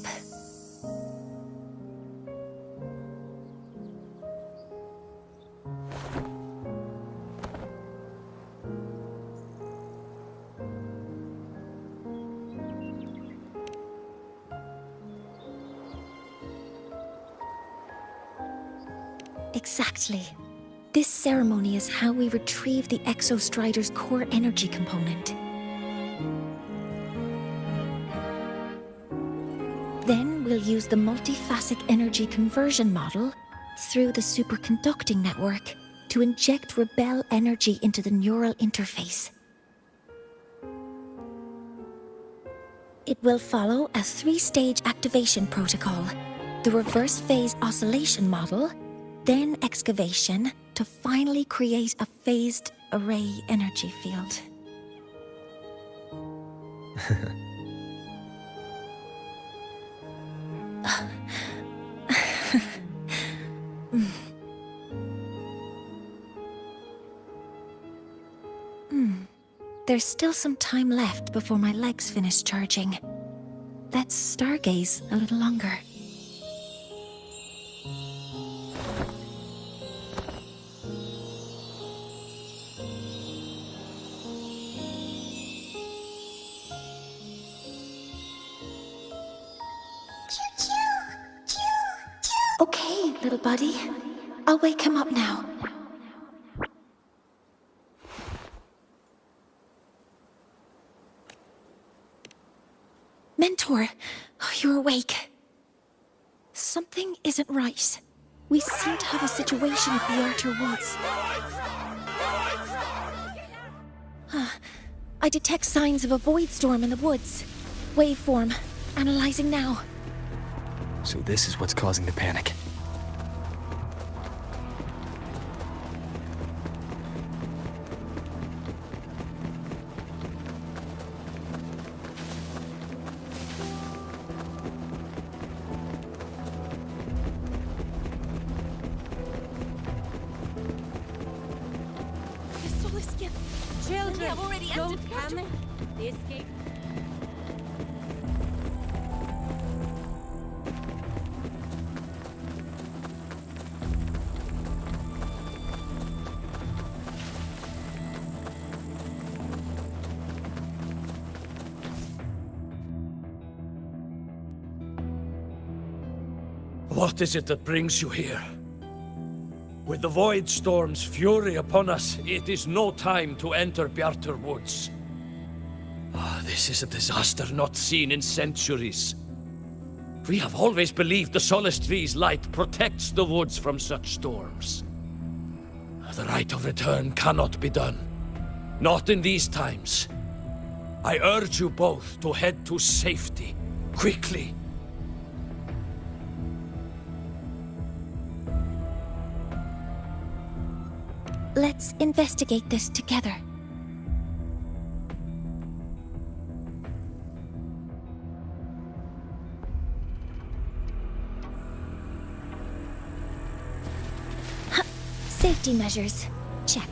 A: Exactly. This ceremony is how we retrieve the Exostrider's core energy component. Then we'll use the multiphasic energy conversion model through the superconducting network to inject rebel energy into the neural interface. It will follow a 3-stage activation protocol: the reverse phase oscillation model, then excavation, to finally create a phased array energy field. There's still some time left before my legs finish charging. Let's stargaze a little longer. Okay, little buddy. I'll wake him up now. Mentor, you're awake. Something isn't right. We seem to have a situation at the Outer Woods. I detect signs of a void storm in the woods. Waveform. Analyzing now.
F: So this is what's causing the panic.
K: Children, don't panic. The escape.
L: What is it that brings you here? With the Void Storm's fury upon us, it is no time to enter Bjartur Woods. This is a disaster not seen in centuries. We have always believed the Solace Tree's light protects the woods from such storms. The rite of return cannot be done. Not in these times. I urge you both to head to safety, quickly.
A: Let's investigate this together. Safety measures. Check.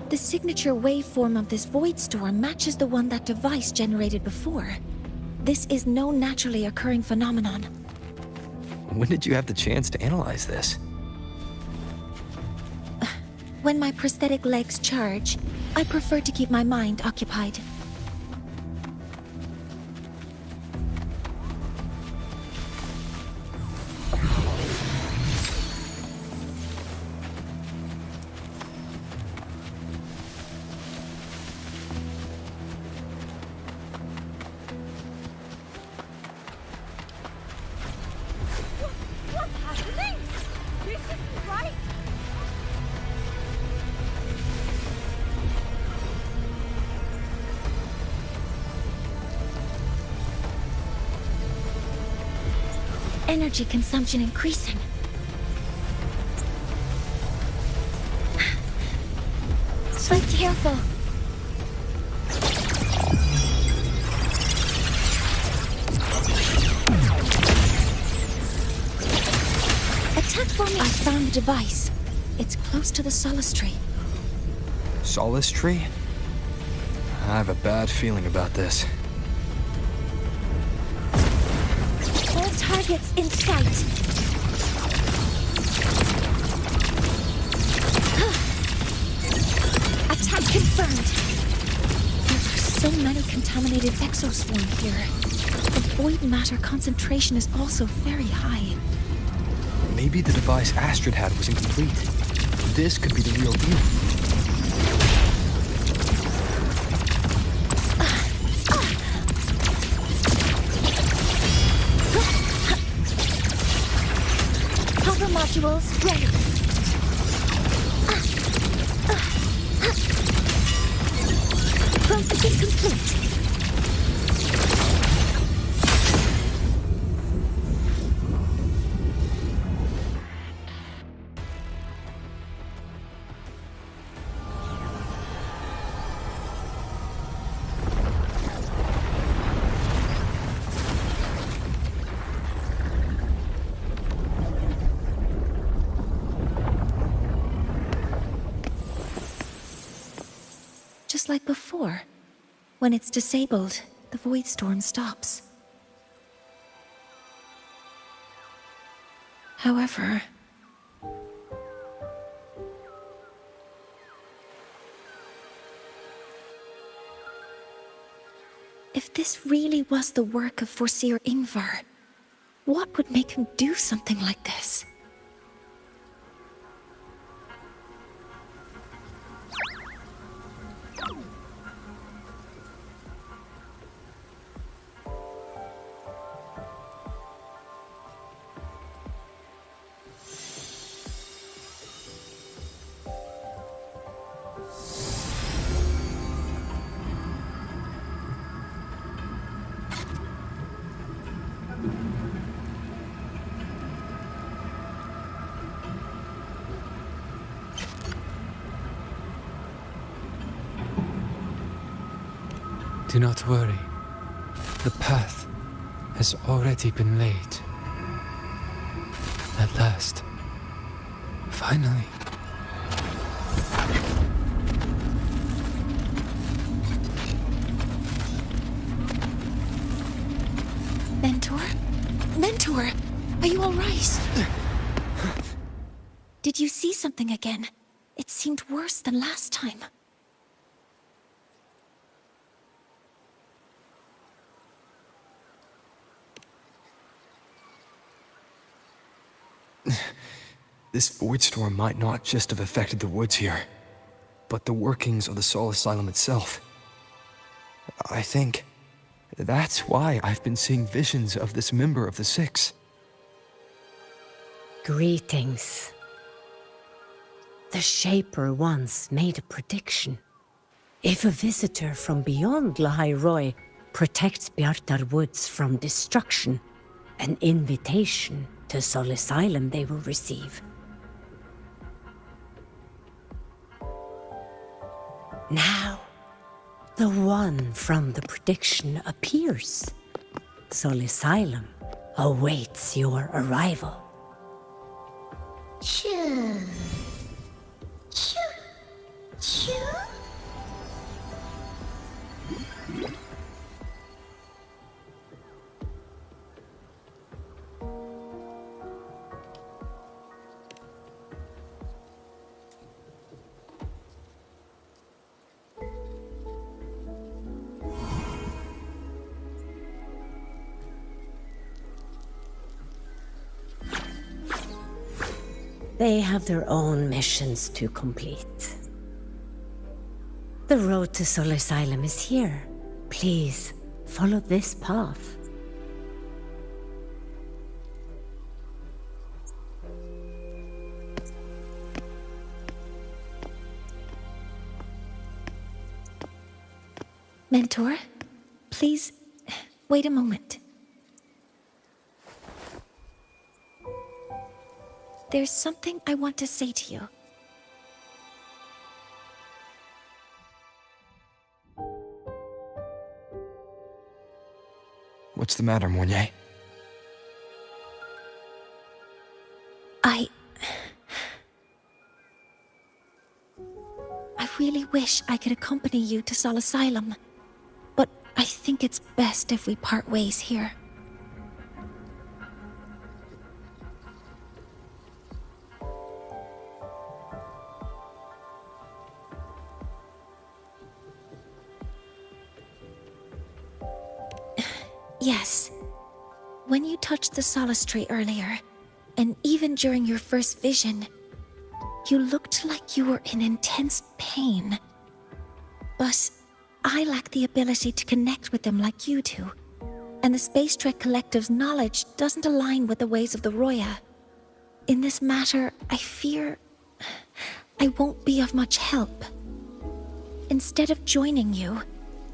A: The signature waveform of this void storm matches the one that device generated before. This is no naturally occurring phenomenon.
F: When did you have the chance to analyze this?
A: When my prosthetic legs charge, I prefer to keep my mind occupied. Energy consumption increasing. So careful. Attack for me. I found the device. It's close to the Solace Tree.
F: Solace Tree? I have a bad feeling about this.
A: All targets in sight. Attack confirmed. There are so many contaminated exoswarm here. The void matter concentration is also very high.
F: Maybe the device Astrid had was incomplete. This could be the real deal.
I: Power modules ready. Processing complete.
A: just like before. When it's disabled, the void storm stops. However, if this really was the work of Foreseer Ingvar, what would make him do something like this?
H: Do not worry. The path has already been laid. At last. Finally.
A: Mentor? Mentor! Are you alright? Did you see something again? It seemed worse than last time.
F: This void storm might not just have affected the woods here, but the workings of the Soul Asylum itself. I think that's why I've been seeing visions of this member of the Six.
K: Greetings. The Shaper once made a prediction. If a visitor from beyond Lahai Roy protects Bjartar Woods from destruction, an invitation to Soul Asylum they will receive. Now, the one from the prediction appears. Soul Asylum awaits your arrival.
I: Choo. Choo. Choo.
K: They have their own missions to complete. The road to Soul Asylum is here. Please, follow this path.
A: Mentor, please, wait a moment. There's something I want to say to you.
F: What's the matter, Mornier?
A: I really wish I could accompany you to Soul Asylum, but I think it's best if we part ways here. Yes. When you touched the Solace Tree earlier, and even during your first vision, you looked like you were in intense pain. But I lack the ability to connect with them like you do, and the Space Trek Collective's knowledge doesn't align with the ways of the Roya. In this matter, I fear I won't be of much help. Instead of joining you,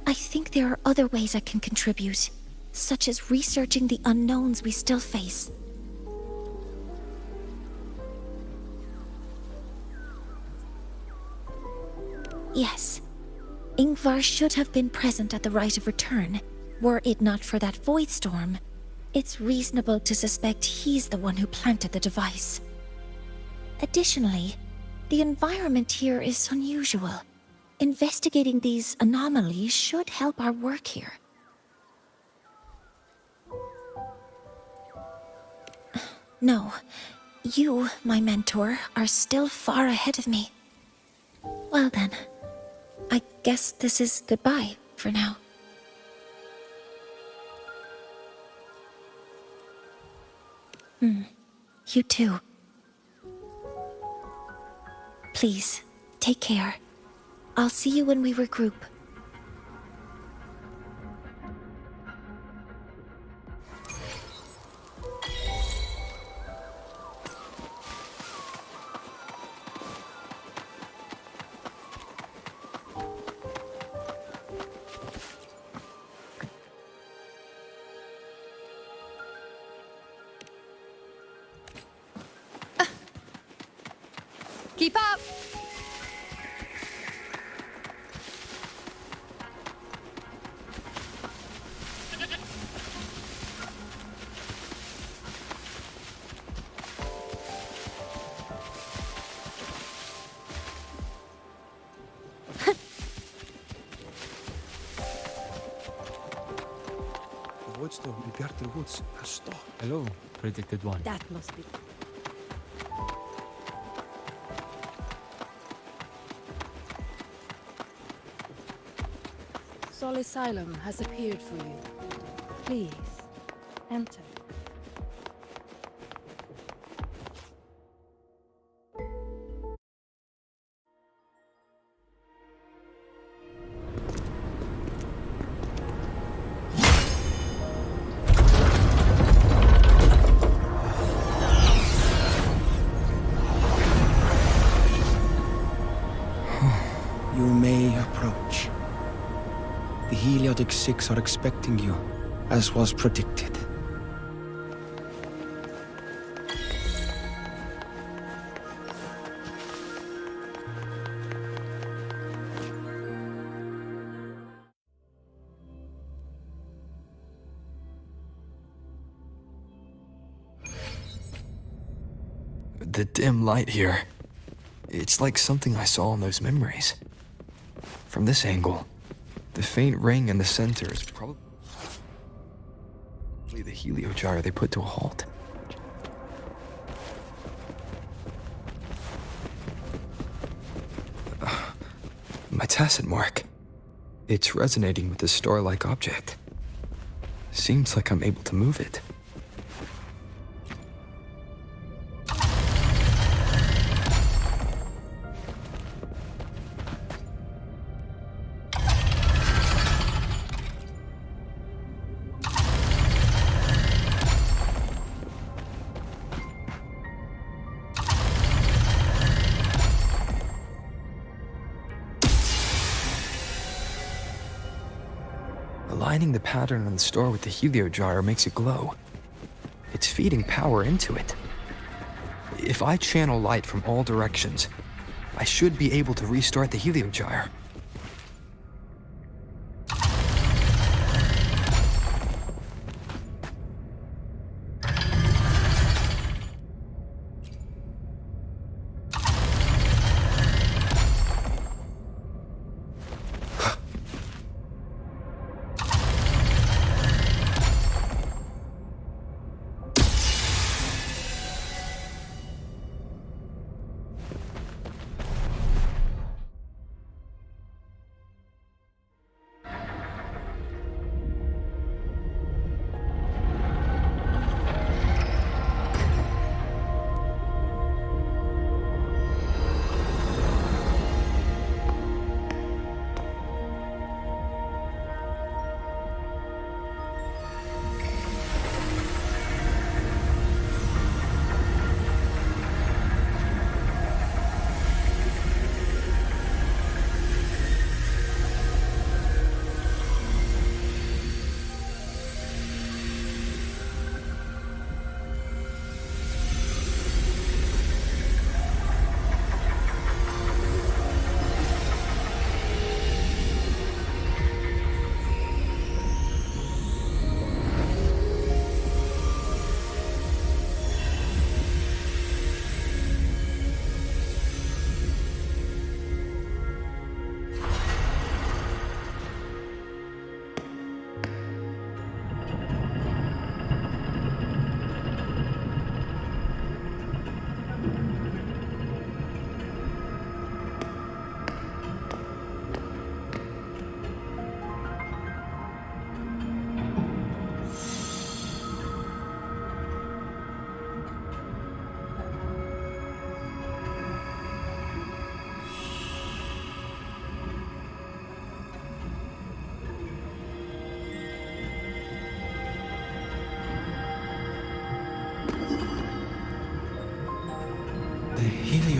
A: I think there are other ways I can contribute, such as researching the unknowns we still face. Yes, Ingvar should have been present at the rite of return. Were it not for that void storm, it's reasonable to suspect he's the one who planted the device. Additionally, the environment here is unusual. investigating these anomalies should help our work here. No, you, my mentor, are still far ahead of me. Well then, I guess this is goodbye for now. You too. Please, take care. I'll see you when we regroup.
E: Keep up!
F: The void storm in the woods has stopped.
H: Hello, predicted one.
K: That must be.
N: Asylum has appeared for you. Please, enter.
M: You may approach. The Heliotic Six are expecting you, as was predicted.
F: The dim light here. It's like something I saw in those memories. From this angle, the faint ring in the center is probably the heliogyre they put to a halt. My tacit mark. It's resonating with this star-like object. Seems like I'm able to move it. Aligning the pattern on the star with the heliogyre makes it glow. It's feeding power into it. If I channel light from all directions, I should be able to restart the heliogyre.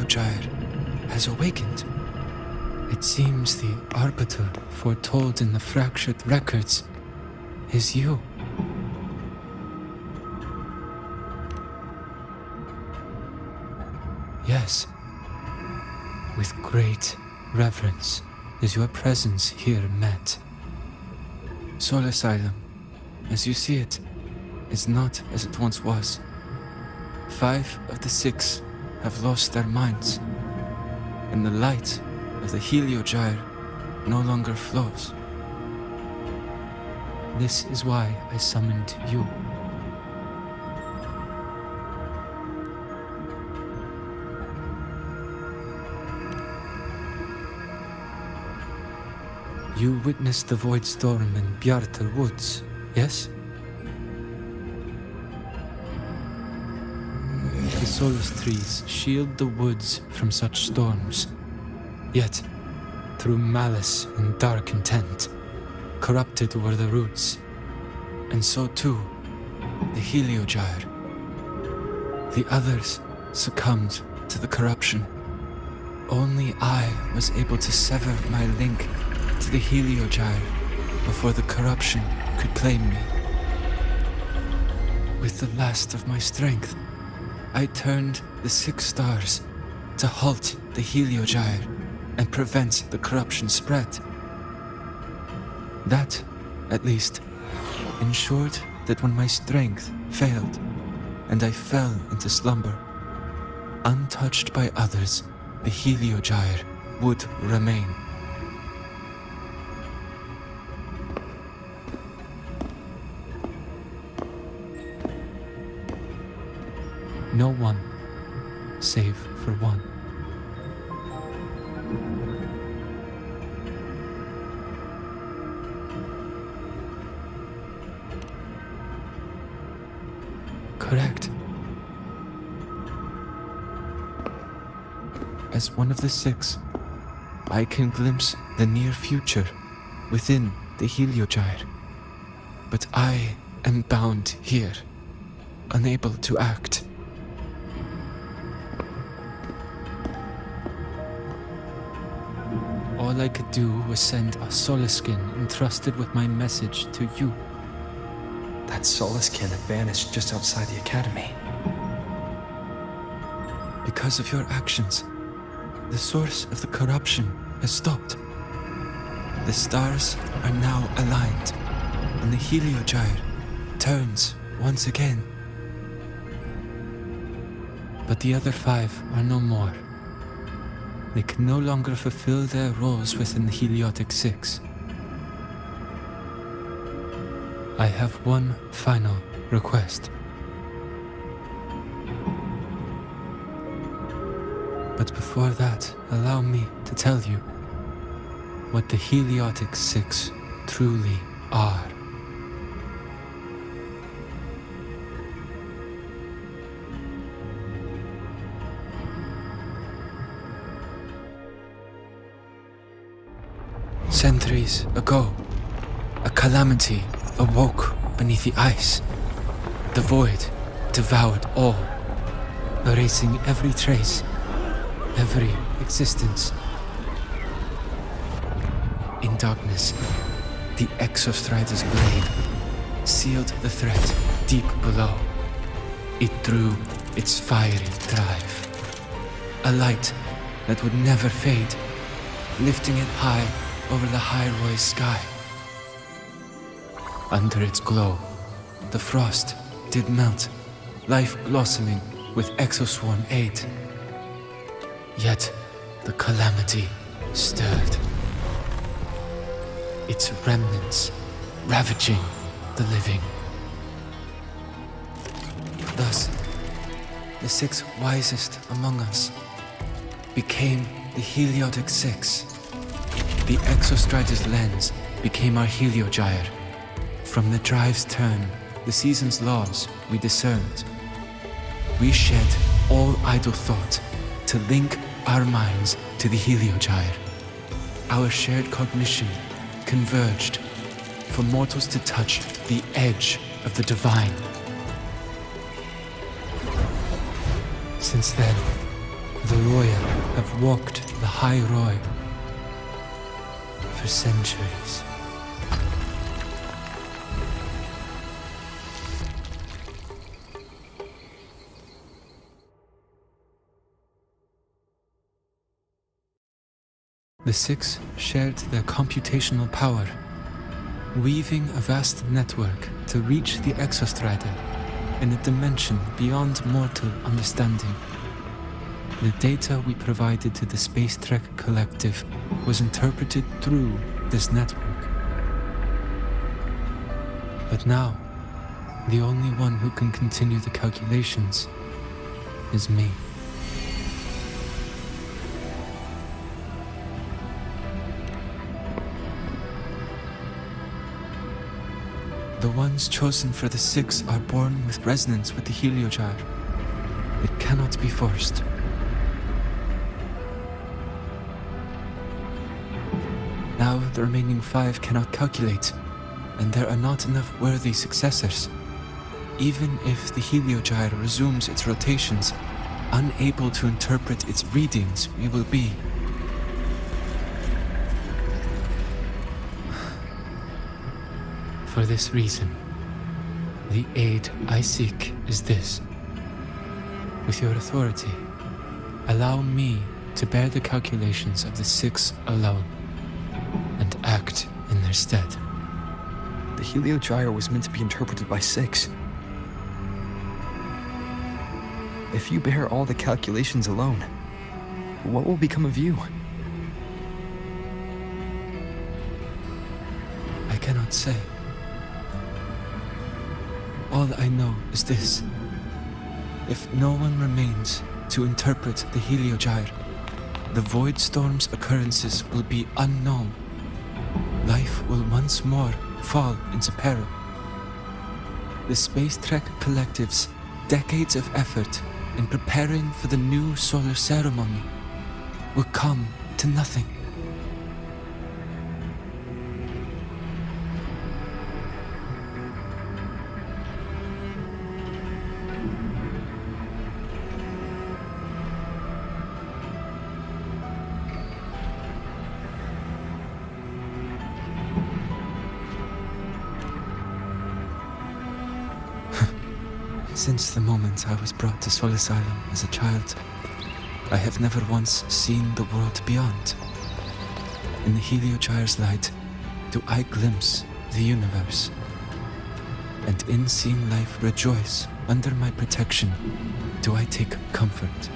H: Heliogyre has awakened. It seems the arbiter foretold in the fractured records is you. Yes, with great reverence is your presence here met. Soul Asylum, as you see it, is not as it once was. 5 of the 6 have lost their minds, and the light of the Heliogyre no longer flows. This is why I summoned you. You witnessed the Void Storm in Bjartar Woods, yes? The Solus trees shield the woods from such storms. Yet, through malice and dark intent, corrupted were the roots, and so too the Heliogyre. The others succumbed to the corruption. Only I was able to sever my link to the Heliogyre before the corruption could claim me. With the last of my strength, I turned the 6 stars to halt the Heliogyre and prevent the corruption spread. That, at least, ensured that when my strength failed and I fell into slumber, untouched by others, the Heliogyre would remain. No one, save for one. Correct. As one of the 6, I can glimpse the near future within the Heliogyre. But I am bound here, unable to act. All I could do was send a Solaskin entrusted with my message to you.
F: That Solaskin had vanished just outside the academy.
H: Because of your actions, the source of the corruption has stopped. The stars are now aligned, and the Heliogyre turns once again. But the other 5 are no more. They can no longer fulfill their roles within the Heliotic 6. I have one final request. But before that, allow me to tell you what the Heliotic 6 truly are. Centuries ago, a calamity awoke beneath the ice. The void devoured all, erasing every trace, every existence. In darkness, the Exostrider's blade sealed the threat deep below. It drew its fiery drive, a light that would never fade, lifting it high over the High sky. Under its glow, the frost did melt, life blossoming with Exoswarm aid. Yet the calamity stirred, its remnants ravaging the living. Thus, the 6 wisest among us became the Heliotic 6. The Exostrider's lens became our Heliogyre. From the drive's turn, the season's laws we discerned. We shed all idle thought to link our minds to the Heliogyre. Our shared cognition converged for mortals to touch the edge of the divine. Since then, The Royale have walked the High Roy for centuries. The Six shared their computational power, weaving a vast network to reach the Exostrider in a dimension beyond mortal understanding. The data we provided to the Space Trek Collective was interpreted through this network. But now, the only one who can continue the calculations is me. The ones chosen for the Six are born with resonance with the Heliogyre. It cannot be forced. Now the remaining 5 cannot calculate, and there are not enough worthy successors. Even if the Heliogyre resumes its rotations, unable to interpret its readings, we will be. For this reason, the aid I seek is this. With your authority, allow me to bear the calculations of the Six alone, and act in their stead.
F: The Heliogyre was meant to be interpreted by Six. If you bear all the calculations alone, what will become of you?
H: I cannot say. All I know is this. If no one remains to interpret the Heliogyre, the Void Storm's occurrences will be unknown. Life will once more fall into peril. The Space Trek Collective's decades of effort in preparing for the new solar ceremony will come to nothing. Since the moment I was brought to Sol Asylum as a child, I have never once seen the world beyond. In the Heliogyre's light, do I glimpse the universe. And in seeing life rejoice under my protection, do I take comfort.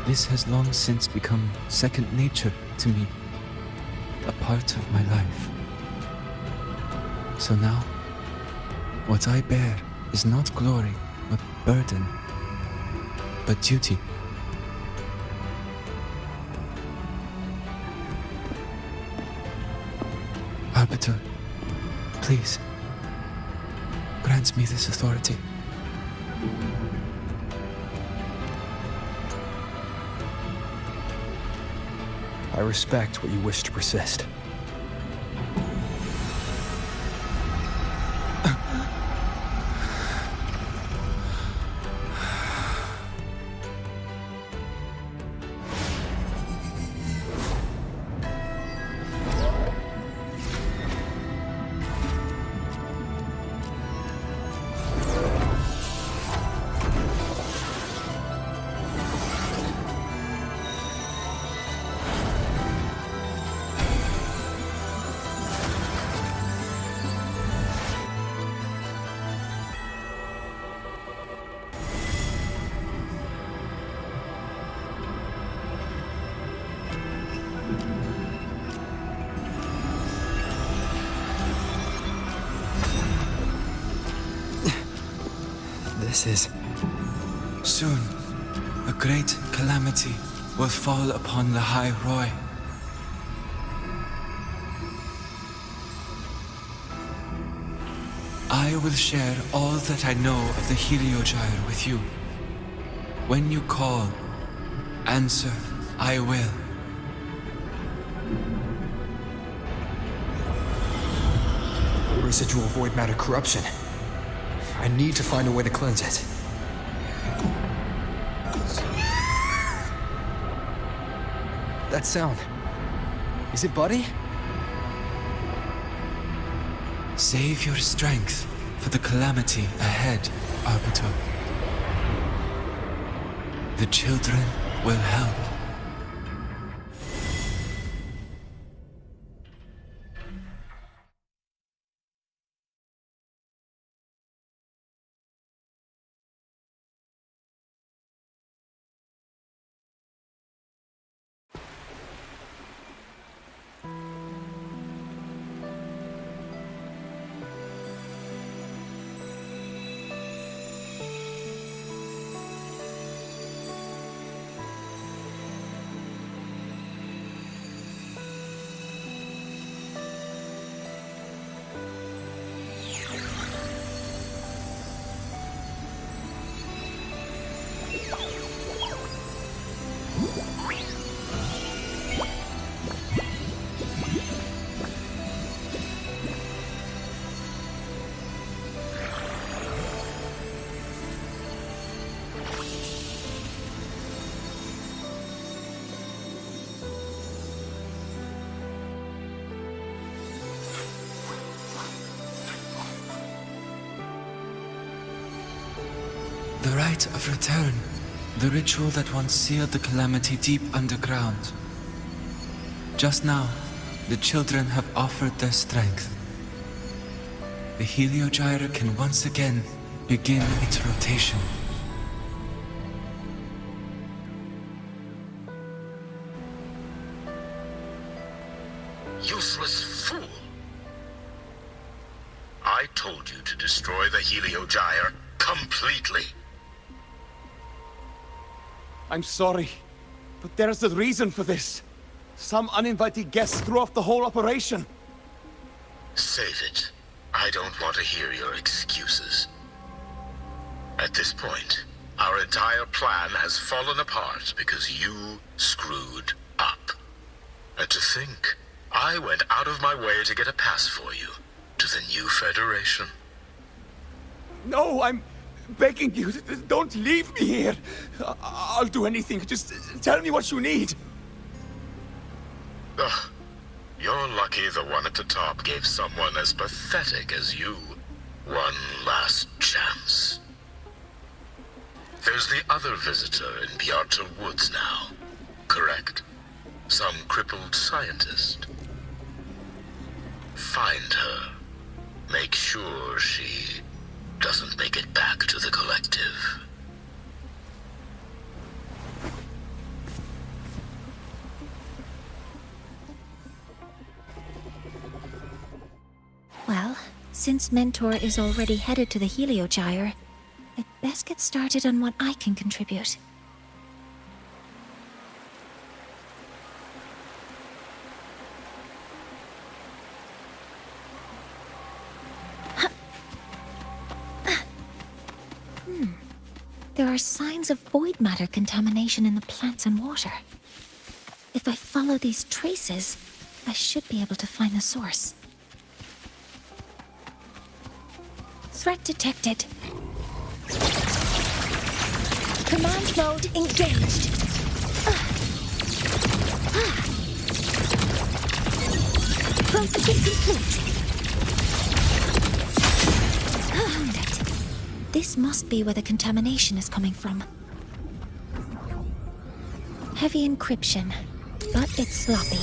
H: This has long since become second nature to me, a part of my life. So now, what I bear is not glory or burden, but duty. Arbiter, please, grant me this authority.
F: I respect what you wish to persist. This is...
H: Soon, a great calamity will fall upon the High Roy. I will share all that I know of the Heliogyre with you. When you call, answer, I will.
F: Residual void matter corruption. I need to find a way to cleanse it. That sound. Is it Buddy?
H: Save your strength for the calamity ahead, Arbiter. The children will help. The rite of return. The ritual that once sealed the calamity deep underground. Just now, the children have offered their strength. The Heliogyre can once again begin its rotation.
O: Useless fool! I told you to destroy the Heliogyre completely.
M: I'm sorry, but there's a reason for this. Some uninvited guests threw off the whole operation.
O: Save it. I don't want to hear your excuses. At this point, our entire plan has fallen apart because you screwed up. And to think, I went out of my way to get a pass for you to the new Federation.
M: No, I'm begging you, don't leave me here. I'll do anything. Just tell me what you need.
O: Ugh. You're lucky the one at the top gave someone as pathetic as you one last chance. There's the other visitor in Bjarta Woods now, correct? Some crippled scientist. Find her. Make sure she doesn't make it back to the collective.
A: Well, since Mentor is already headed to the Heliogyre, I'd best get started on what I can contribute. There are signs of void matter contamination in the plants and water. If I follow these traces, I should be able to find the source. Threat detected. Command mode engaged. Processing complete. Found it. This must be where the contamination is coming from. Heavy encryption, but it's sloppy.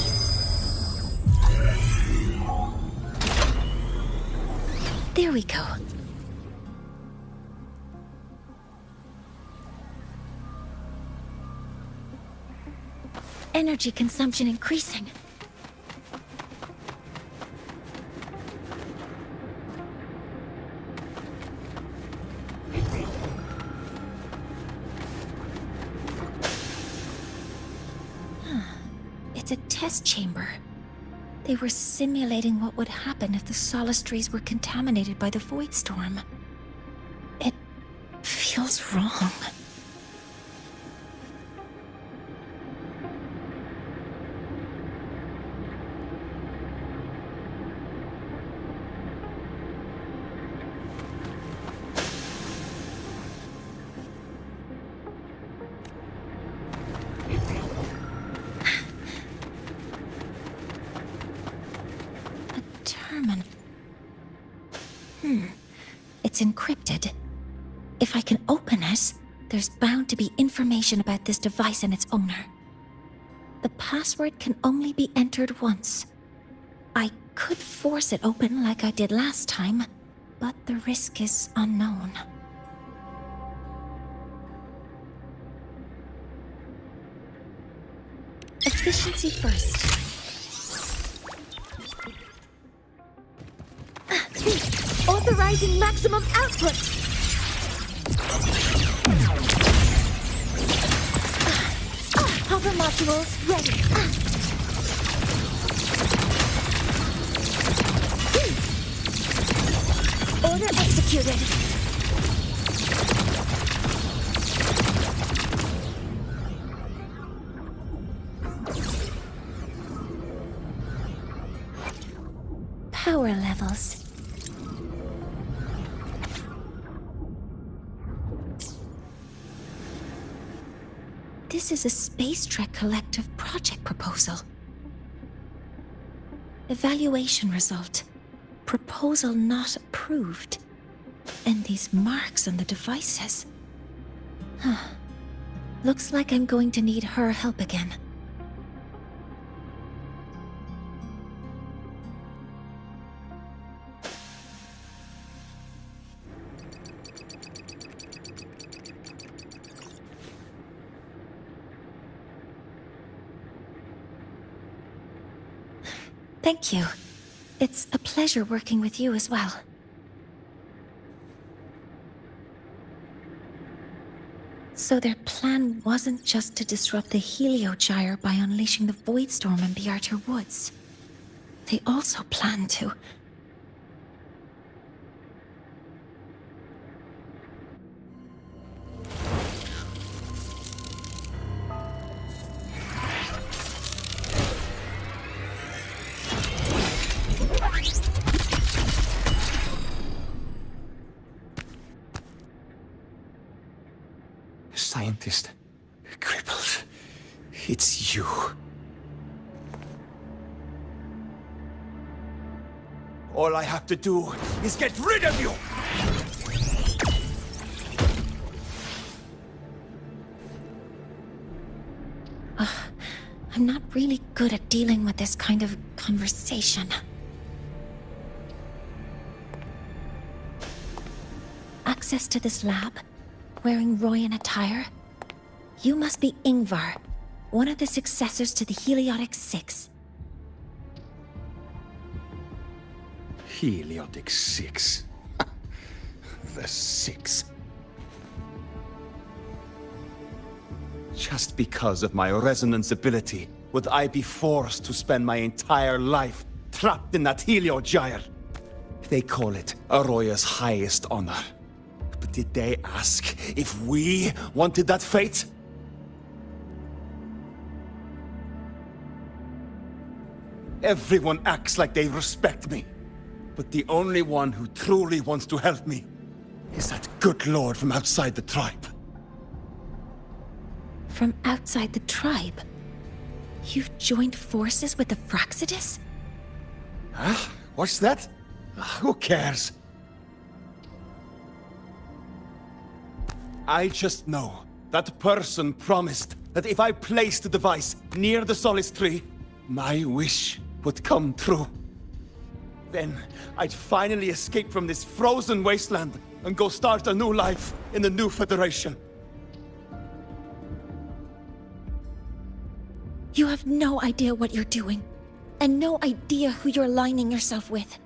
A: There we go. Energy consumption increasing. It's a test chamber. They were simulating what would happen if the solace trees were contaminated by the void storm. It feels wrong. it's encrypted. If I can open it, there's bound to be information about this device and its owner. The password can only be entered once. I could force it open like I did last time, but the risk is unknown. Efficiency first. Authorizing maximum output! Hover modules ready. Order executed. Power levels. This is a Space Trek Collective project proposal. Evaluation result. Proposal not approved. And these marks on the devices. Looks like I'm going to need her help again. Thank you. It's a pleasure working with you as well. So their plan wasn't just to disrupt the Heliogyre by unleashing the Voidstorm in the Outer Woods. They also planned to...
M: Scientist. Crippled. It's you. All I have to do is get rid of you!
A: I'm not really good at dealing with this kind of conversation. Access to this lab? Wearing Royan attire? You must be Ingvar, one of the successors to the Heliotic Six.
M: Heliotic Six. The Six. Just because of my resonance ability, would I be forced to spend my entire life trapped in that Heliogyre? They call it Aroya's highest honor. But did they ask if we wanted that fate? Everyone acts like they respect me. But the only one who truly wants to help me is that good lord from outside the tribe.
A: From outside the tribe? You've joined forces with the Fraxidus?
M: Huh? What's that? Who cares? I just know that person promised that if I placed the device near the Solace Tree, my wish would come true. Then I'd finally escape from this frozen wasteland and go start a new life in the new Federation.
A: You have no idea what you're doing, and no idea who you're aligning yourself with.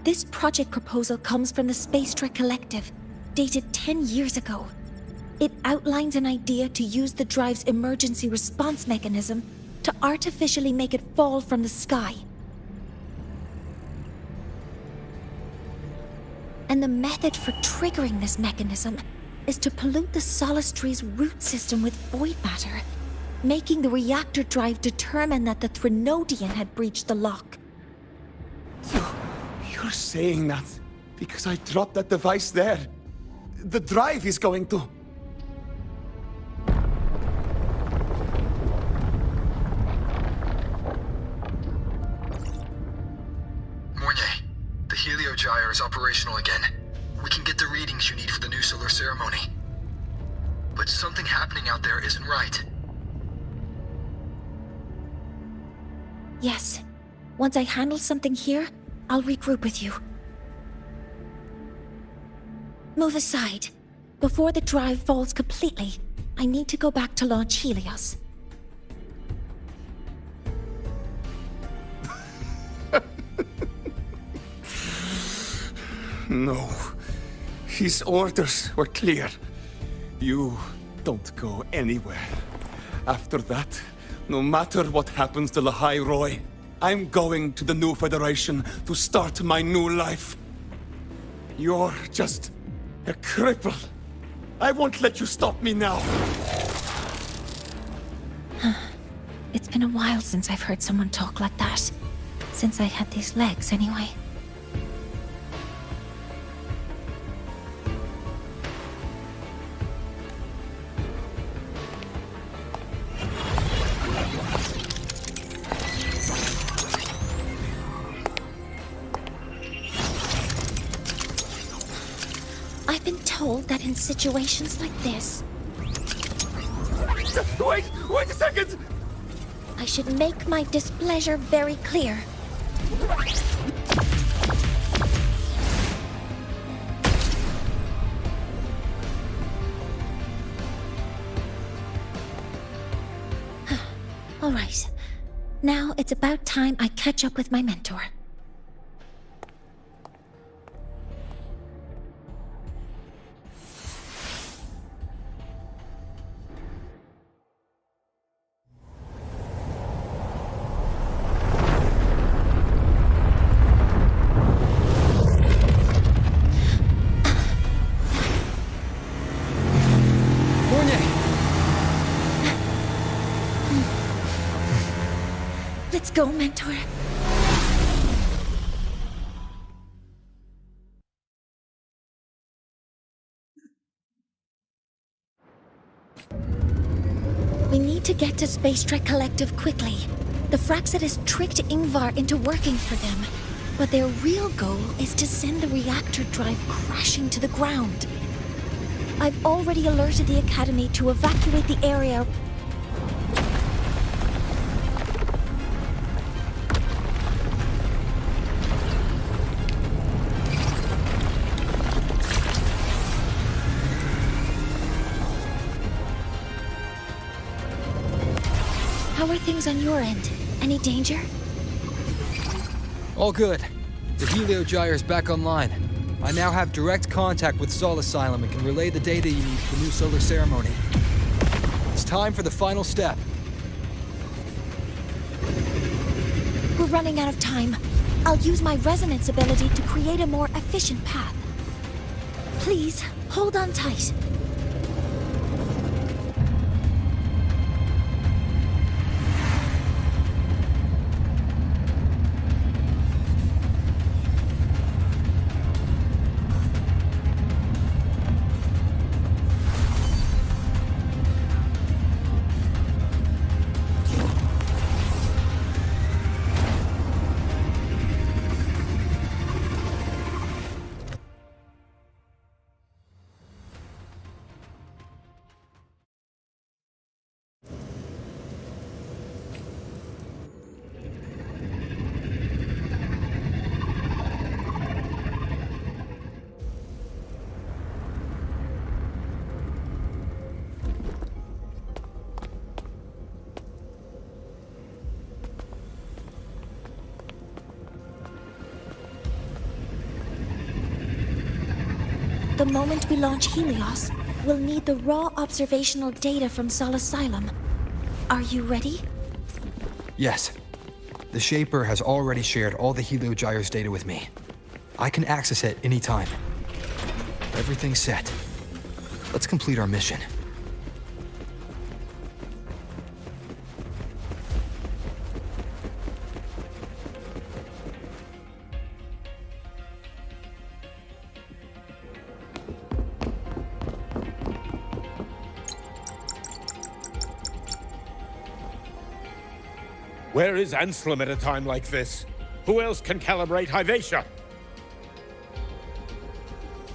A: This project proposal comes from the Space Trek Collective, dated 10 years ago. It outlines an idea to use the drive's emergency response mechanism to artificially make it fall from the sky. And the method for triggering this mechanism is to pollute the Solace Tree's root system with void matter, making the reactor drive determine that the Threnodian had breached the lock.
M: You're saying that because I dropped that device there. The drive is going to...
P: is operational again. We can get the readings you need for the new solar ceremony. But something happening out there isn't right.
A: Yes. Once I handle something here, I'll regroup with you. Move aside. Before the drive falls completely, I need to go back to launch Helios.
M: No. His orders were clear. You don't go anywhere. After that, no matter what happens to Lahai Roy, I'm going to the new Federation to start my new life. You're just a cripple. I won't let you stop me now.
A: It's been a while since I've heard someone talk like that. Since I had these legs, anyway. I've been told that in situations like this...
M: Wait a second!
A: I should make my displeasure very clear. All right. Now it's about time I catch up with my mentor. Let's go, mentor. We need to get to Space Trek Collective quickly. The Fraxidus tricked Ingvar into working for them, but their real goal is to send the reactor drive crashing to the ground. I've already alerted the Academy to evacuate the area. How are things on your end? Any danger?
F: All good. The Heliogyre's back online. I now have direct contact with Sol Asylum and can relay the data you need for the new solar ceremony. It's time for the final step.
A: We're running out of time. I'll use my resonance ability to create a more efficient path. Please, hold on tight. The moment we launch Helios, we'll need the raw observational data from Sol Asylum. Are you ready?
F: Yes. The Shaper has already shared all the Heliogyre's data with me. I can access it anytime. Everything's set. Let's complete our mission.
Q: Where is Anselm at a time like this? Who else can calibrate Hyvatia?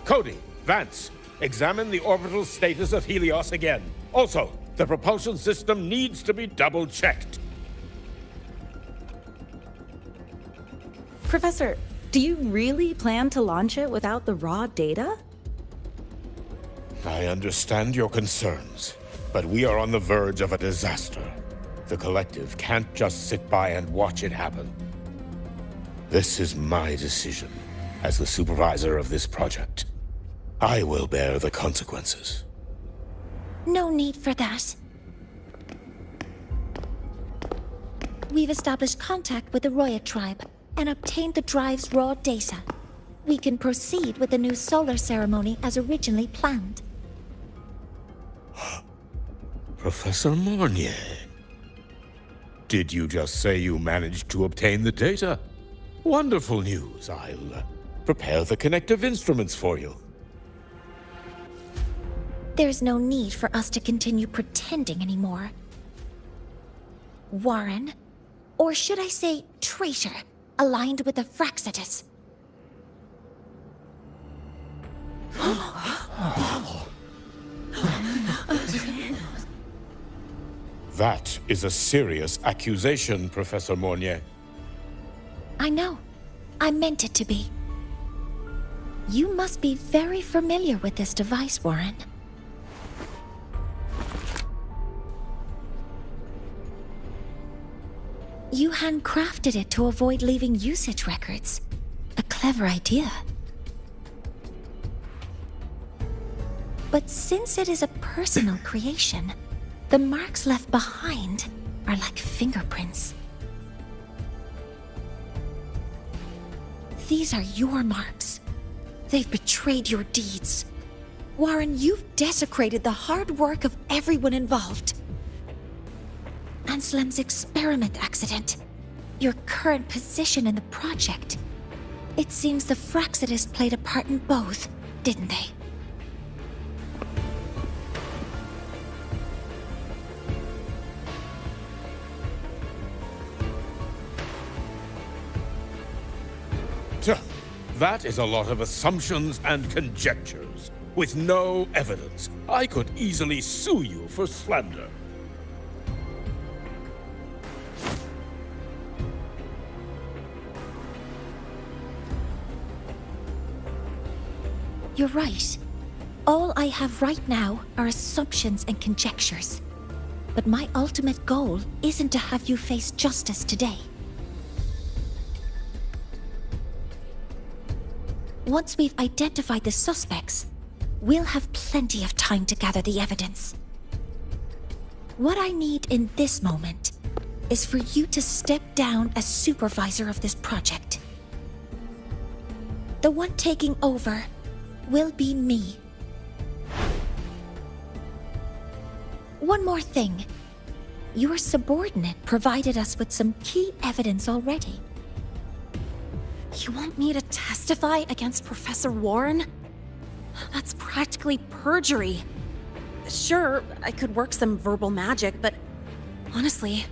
Q: Cody, Vance, examine the orbital status of Helios again. Also, the propulsion system needs to be double-checked.
R: Professor, do you really plan to launch it without the raw data?
Q: I understand your concerns, but we are on the verge of a disaster. The Collective can't just sit by and watch it happen. This is my decision as the supervisor of this project. I will bear the consequences.
A: No need for that. We've established contact with the Roya tribe and obtained the drive's raw data. We can proceed with the new solar ceremony as originally planned.
Q: Professor Mornier, did you just say you managed to obtain the data? Wonderful news. I'll prepare the connective instruments for you.
A: There's no need for us to continue pretending anymore. Warren, or should I say traitor, aligned with the Fraxitus.
Q: That is a serious accusation, Professor Mornier.
A: I know. I meant it to be. You must be very familiar with this device, Warren. You handcrafted it to avoid leaving usage records. A clever idea. But since it is a personal creation, the marks left behind are like fingerprints. These are your marks. They've betrayed your deeds. Warren, you've desecrated the hard work of everyone involved. Anslem's experiment accident, your current position in the project. It seems the Fraxitus played a part in both, didn't they?
Q: That is a lot of assumptions and conjectures, with no evidence. I could easily sue you for slander.
A: You're right. All I have right now are assumptions and conjectures. But my ultimate goal isn't to have you face justice today. Once we've identified the suspects, we'll have plenty of time to gather the evidence. What I need in this moment is for you to step down as supervisor of this project. The one taking over will be me. One more thing. Your subordinate provided us with some key evidence already.
B: You want me to testify against Professor Warren? That's practically perjury. Sure, I could work some verbal magic, but honestly,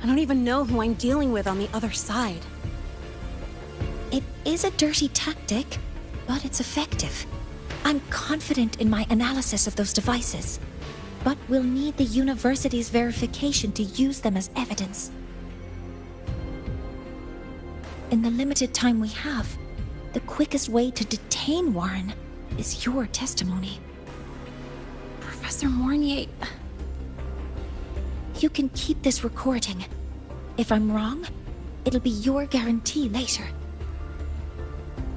B: I don't even know who I'm dealing with on the other side.
A: It is a dirty tactic, but it's effective. I'm confident in my analysis of those devices, but we'll need the university's verification to use them as evidence. In the limited time we have, the quickest way to detain Warren is your testimony.
B: Professor Mornier...
A: You can keep this recording. If I'm wrong, it'll be your guarantee later.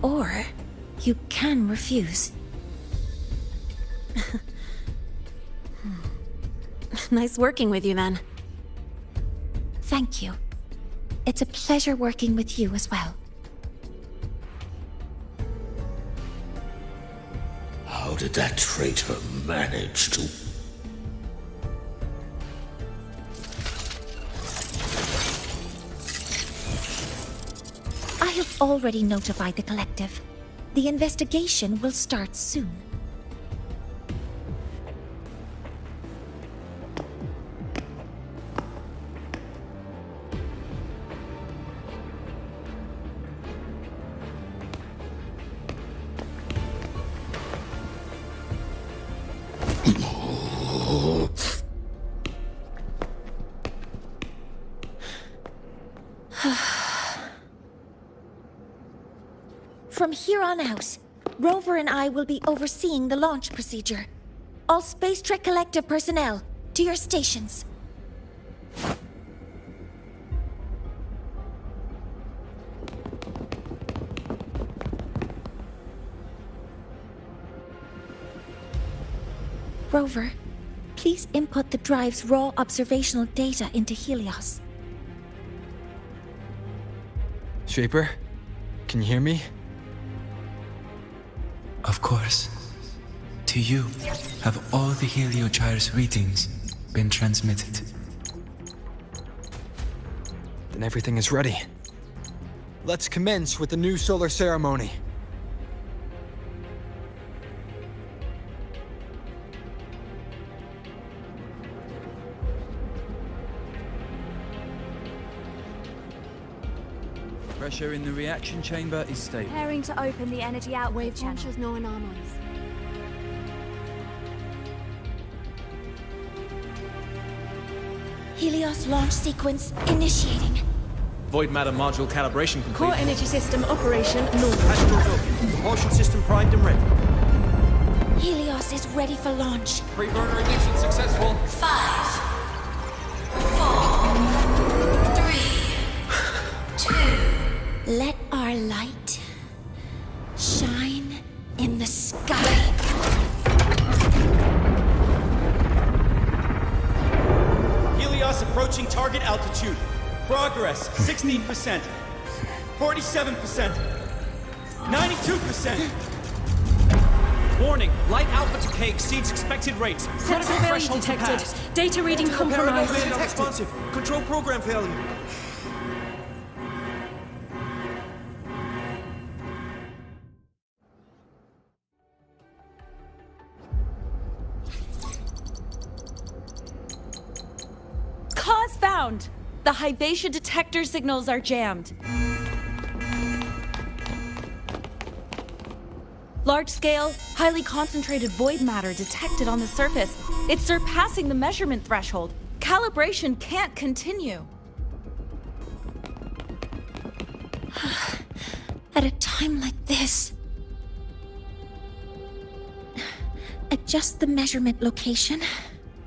A: Or you can refuse.
B: Nice working with you then.
A: Thank you. It's a pleasure working with you as well.
Q: How did that traitor manage to...
A: I have already notified the Collective. The investigation will start soon. From here on out, Rover and I will be overseeing the launch procedure. All Space Trek Collective personnel, to your stations. Rover, please input the drive's raw observational data into Helios.
F: Shaper, can you hear me?
H: Of course. To you, have all the Heliogyre's readings been transmitted?
F: Then everything is ready. Let's commence with the new solar ceremony.
S: Pressure in the reaction chamber is stable.
T: Preparing to open the energy outwave channel.
N: Launchers no anomalies.
A: Helios launch sequence initiating.
U: Void matter module calibration complete.
J: Core energy system operation normal.
U: Astral token. Propulsion system primed and ready.
A: Helios is ready for launch.
U: Pre-burner ignition successful.
A: 5, 4, 3, 2. Let our light shine in the sky.
U: Helios approaching target altitude. Progress 16%. 47%. 92%. Warning, light alpha decay exceeds expected rates.
J: Sensor failure detected. Data reading compromised.
U: Responsive. Control program failure.
R: Cause found! The Hyvatia detector signals are jammed. Large-scale, highly concentrated void matter detected on the surface. It's surpassing the measurement threshold. Calibration can't continue.
A: At a time like this. Adjust the measurement location.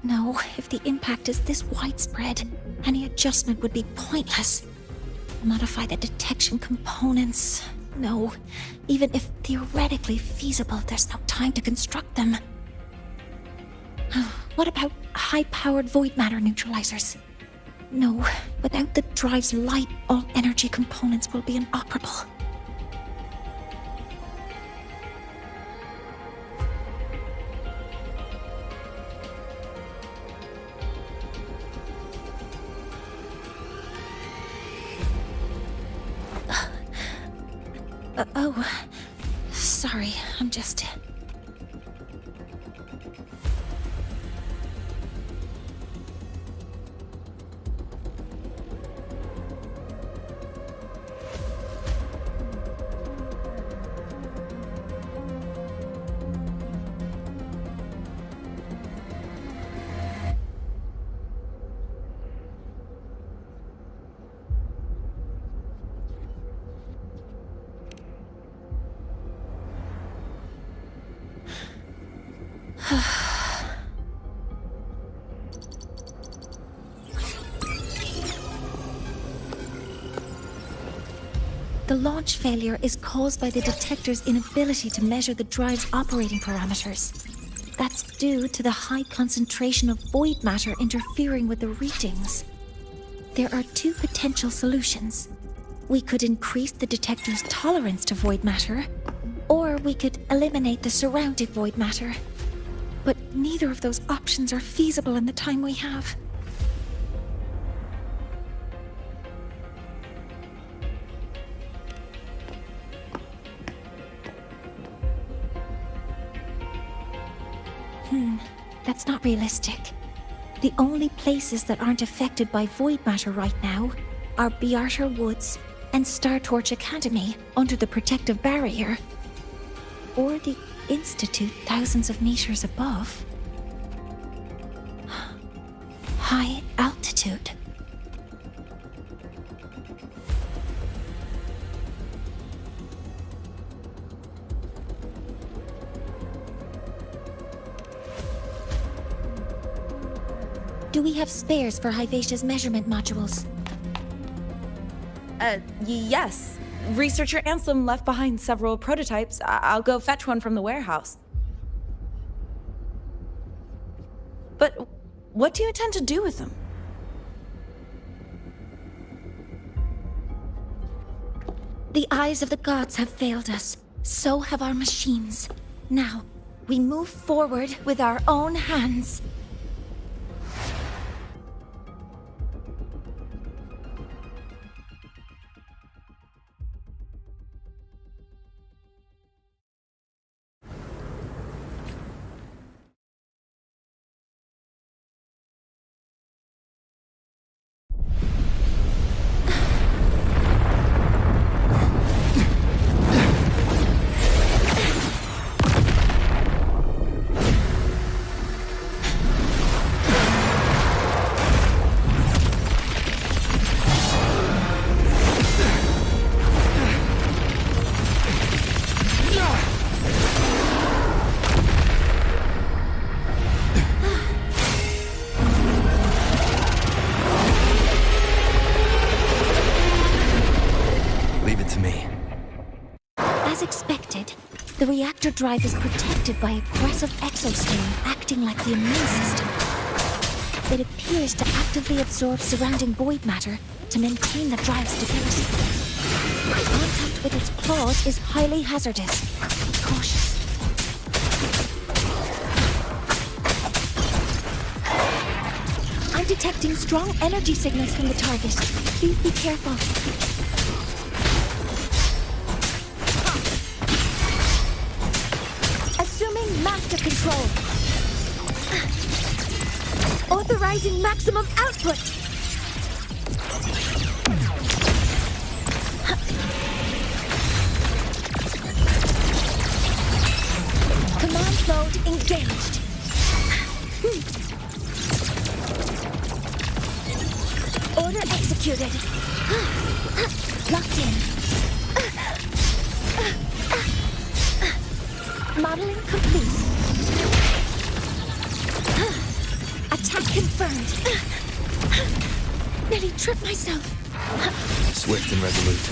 A: No, if the impact is this widespread, any adjustment would be pointless. Modify the detection components. No, even if theoretically feasible, there's no time to construct them. What about high-powered void matter neutralizers? No, without the drive's light, all energy components will be inoperable. Oh, sorry, I'm just... The launch failure is caused by the detector's inability to measure the drive's operating parameters. That's due to the high concentration of void matter interfering with the readings. There are two potential solutions. We could increase the detector's tolerance to void matter, or we could eliminate the surrounding void matter. But neither of those options are feasible in the time we have. That's not realistic. The only places that aren't affected by void matter right now are Bearter Woods and Star Torch Academy under the protective barrier. Or the Institute thousands of meters above. high altitude. Do we have spares for Hyvatia's measurement modules?
R: Yes. Researcher Anselm left behind several prototypes. I'll go fetch one from the warehouse. But what do you intend to do with them?
A: The eyes of the gods have failed us. So have our machines. Now, we move forward with our own hands. The reactor drive is protected by aggressive exoskeleton acting like the immune system. It appears to actively absorb surrounding void matter to maintain the drive's stability. Contact with its claws is highly hazardous. Be cautious. I'm detecting strong energy signals from the target. Please be careful. Master control. Authorizing maximum output. Command mode engaged. Order executed. Locked in. Modeling complete. Attack confirmed. Nearly tripped myself.
F: Swift and resolute.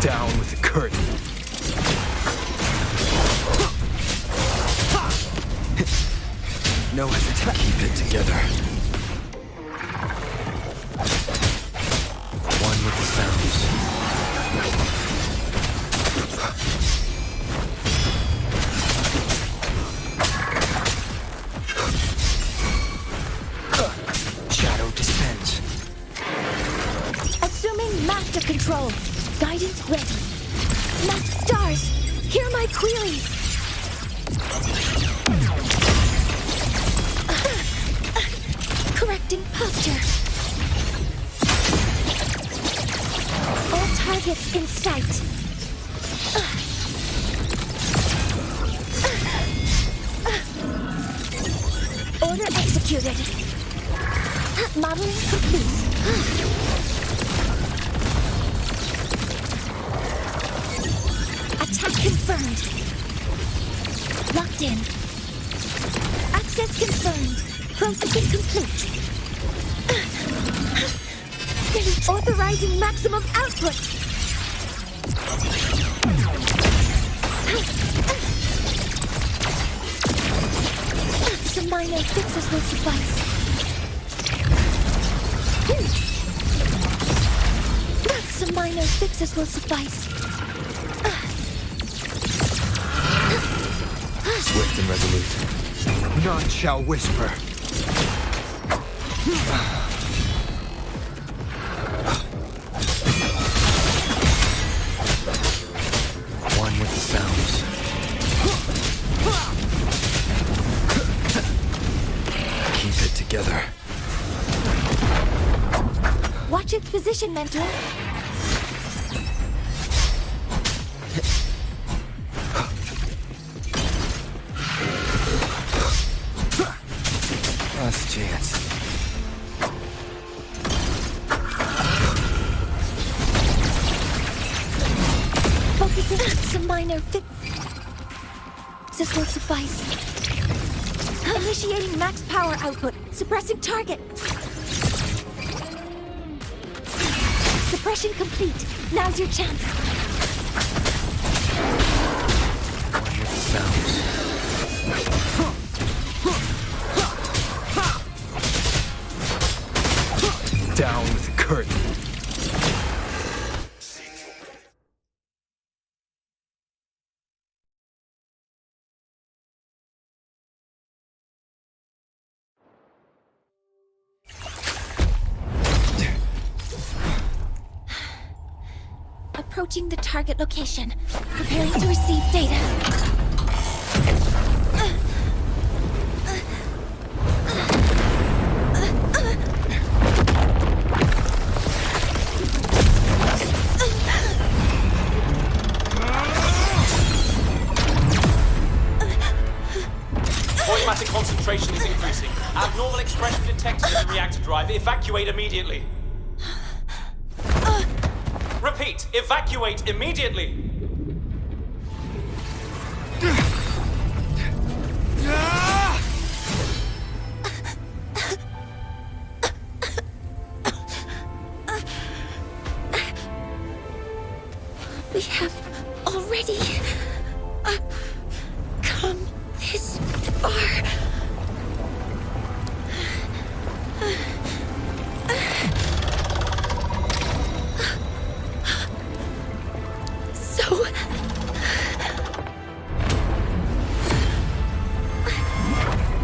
F: Down with the curtain. No hesitation. Keep it together. One with the sounds. Shadow descends.
A: Assuming master control. Guidance ready. Map stars. Hear my queries. Correcting posture. All targets in sight. Order executed. Modeling complete. Attack confirmed. Locked in. Access confirmed. Processing complete. Authorizing maximum output. Some minor fixes will suffice. Some minor fixes will suffice.
F: Swift and resolute. None shall whisper. One with the sounds. Keep it together.
A: Watch its position, Mentor. Some minor This will suffice. Initiating max power output. Suppressing target. Suppression complete. Now's your chance.
F: Down with the curtain.
A: Approaching the target location. Preparing to receive data.
U: Voidmatic concentration is increasing. Abnormal expression detected in the reactor drive. Evacuate immediately. Repeat, evacuate immediately!
A: We have already come this far.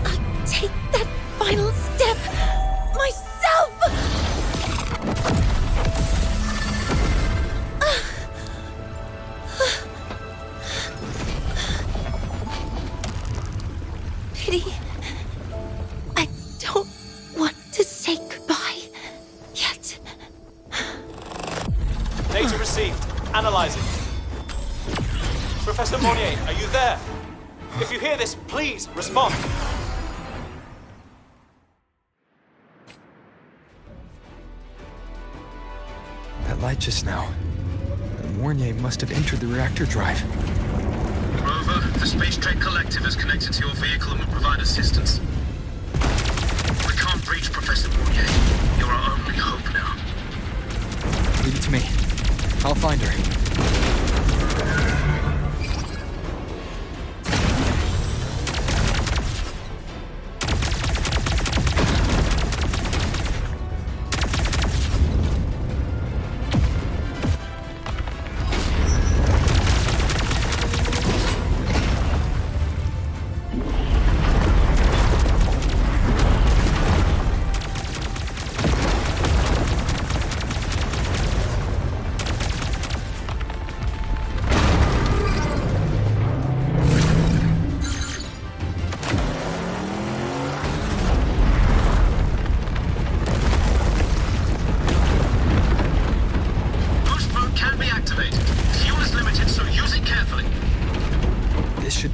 A: I'll take that final step myself! Pity. I don't want to say goodbye yet.
U: Data received. Analyzing. Professor Monnier, are you there? If you hear this, please respond.
F: That light just now. Mornier must have entered the reactor drive.
P: Rover, the Space Trek Collective is connected to your vehicle and will provide assistance. We can't reach Professor Monnier. You're our only hope now.
F: Leave it to me. I'll find her.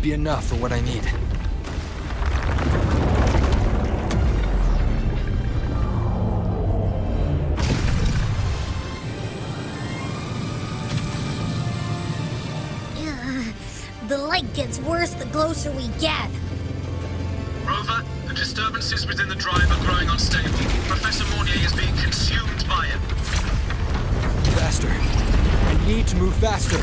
F: Be enough for what I need.
D: The light gets worse the closer we get.
P: Rover, the disturbances within the drive are growing unstable. Professor Monnier is being consumed by it.
F: Faster. I need to move faster.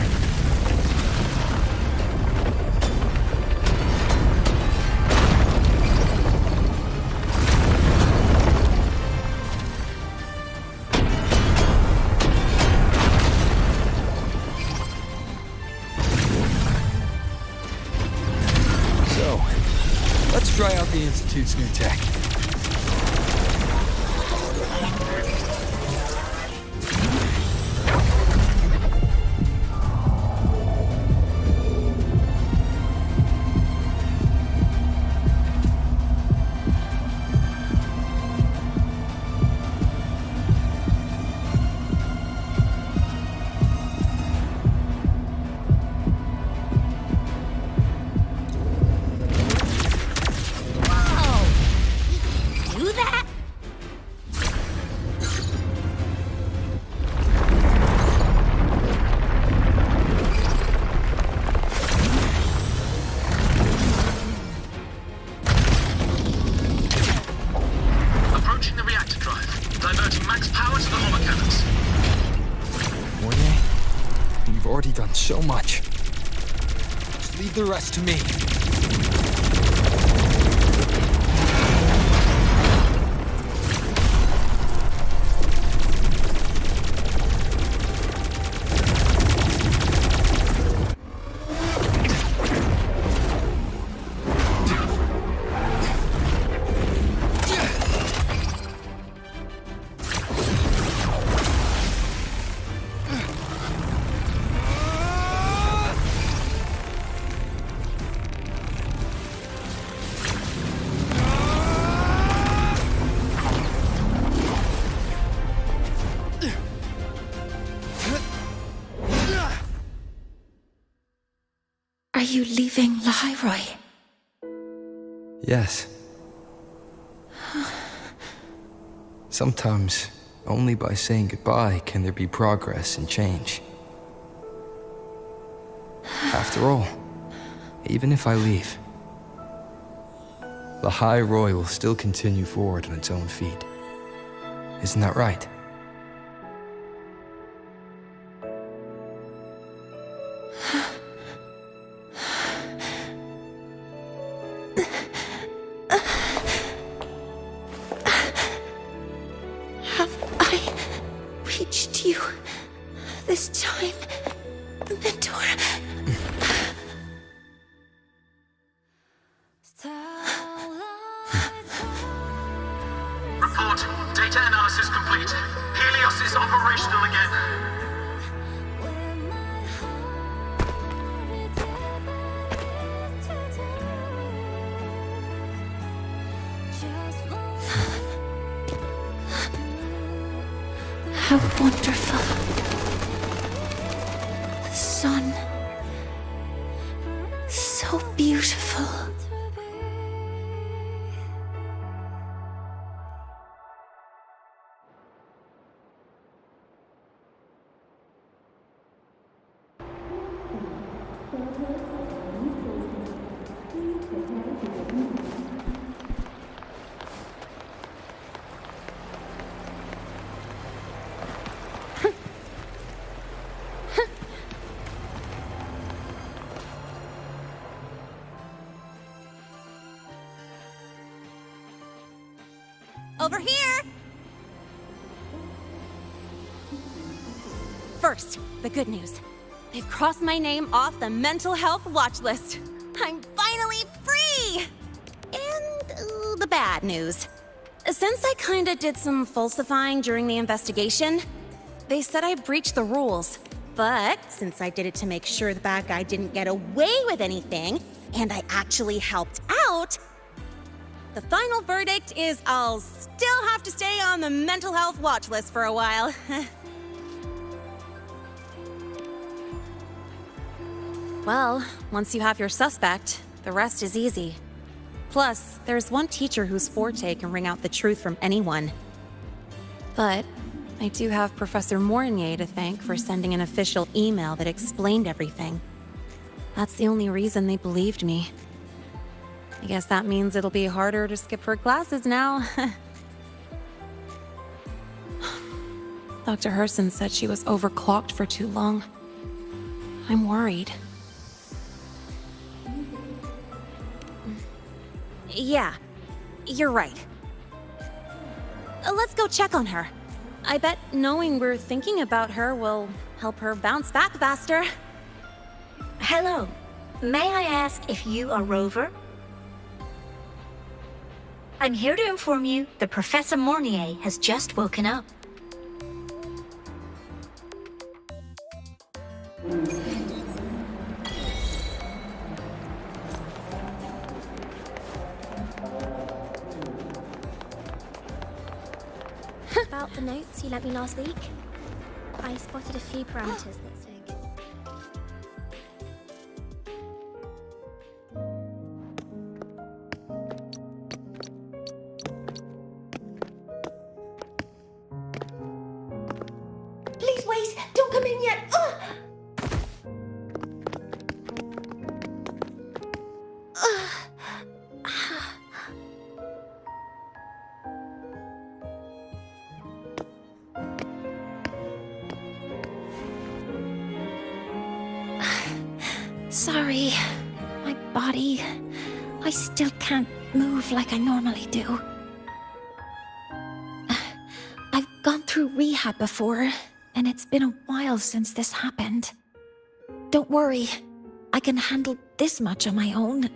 F: Try out the Institute's new tech.
P: Max power to the hover cannons.
F: Mornier, you've already done so much. Just leave the rest to me.
A: Are you leaving Lahairoi?
F: Yes. Sometimes, only by saying goodbye can there be progress and change. After all, even if I leave, Lahairoi will still continue forward on its own feet. Isn't that right?
A: Reached you this time, Mentor.
P: Report. Data analysis complete. Helios is operational again.
A: How wonderful. The sun. So beautiful.
B: Over here! First, the good news. They've crossed my name off the mental health watch list. I'm finally free! And the bad news. Since I kinda did some falsifying during the investigation, they said I breached the rules. But since I did it to make sure the bad guy didn't get away with anything, and I actually helped out, the final verdict is I'll still have to stay on the mental health watch list for a while. Well, once you have your suspect, the rest is easy. Plus, there's one teacher whose forte can wring out the truth from anyone. But I do have Professor Mornier to thank for sending an official email that explained everything. That's the only reason they believed me. I guess that means it'll be harder to skip her classes now. Dr. Herson said she was overclocked for too long. I'm worried. Yeah, you're right. Let's go check on her. I bet knowing we're thinking about her will help her bounce back faster.
I: Hello. May I ask if you are Rover? I'm here to inform you that Professor Mornier has just woken up.
T: About the notes you lent me last week, I spotted a few parameters that stick.
A: Please wait! Don't come in yet! Sorry. My body... I still can't move like I normally do. I've gone through rehab before, and it's been a while since this happened. Don't worry. I can handle this much on my own.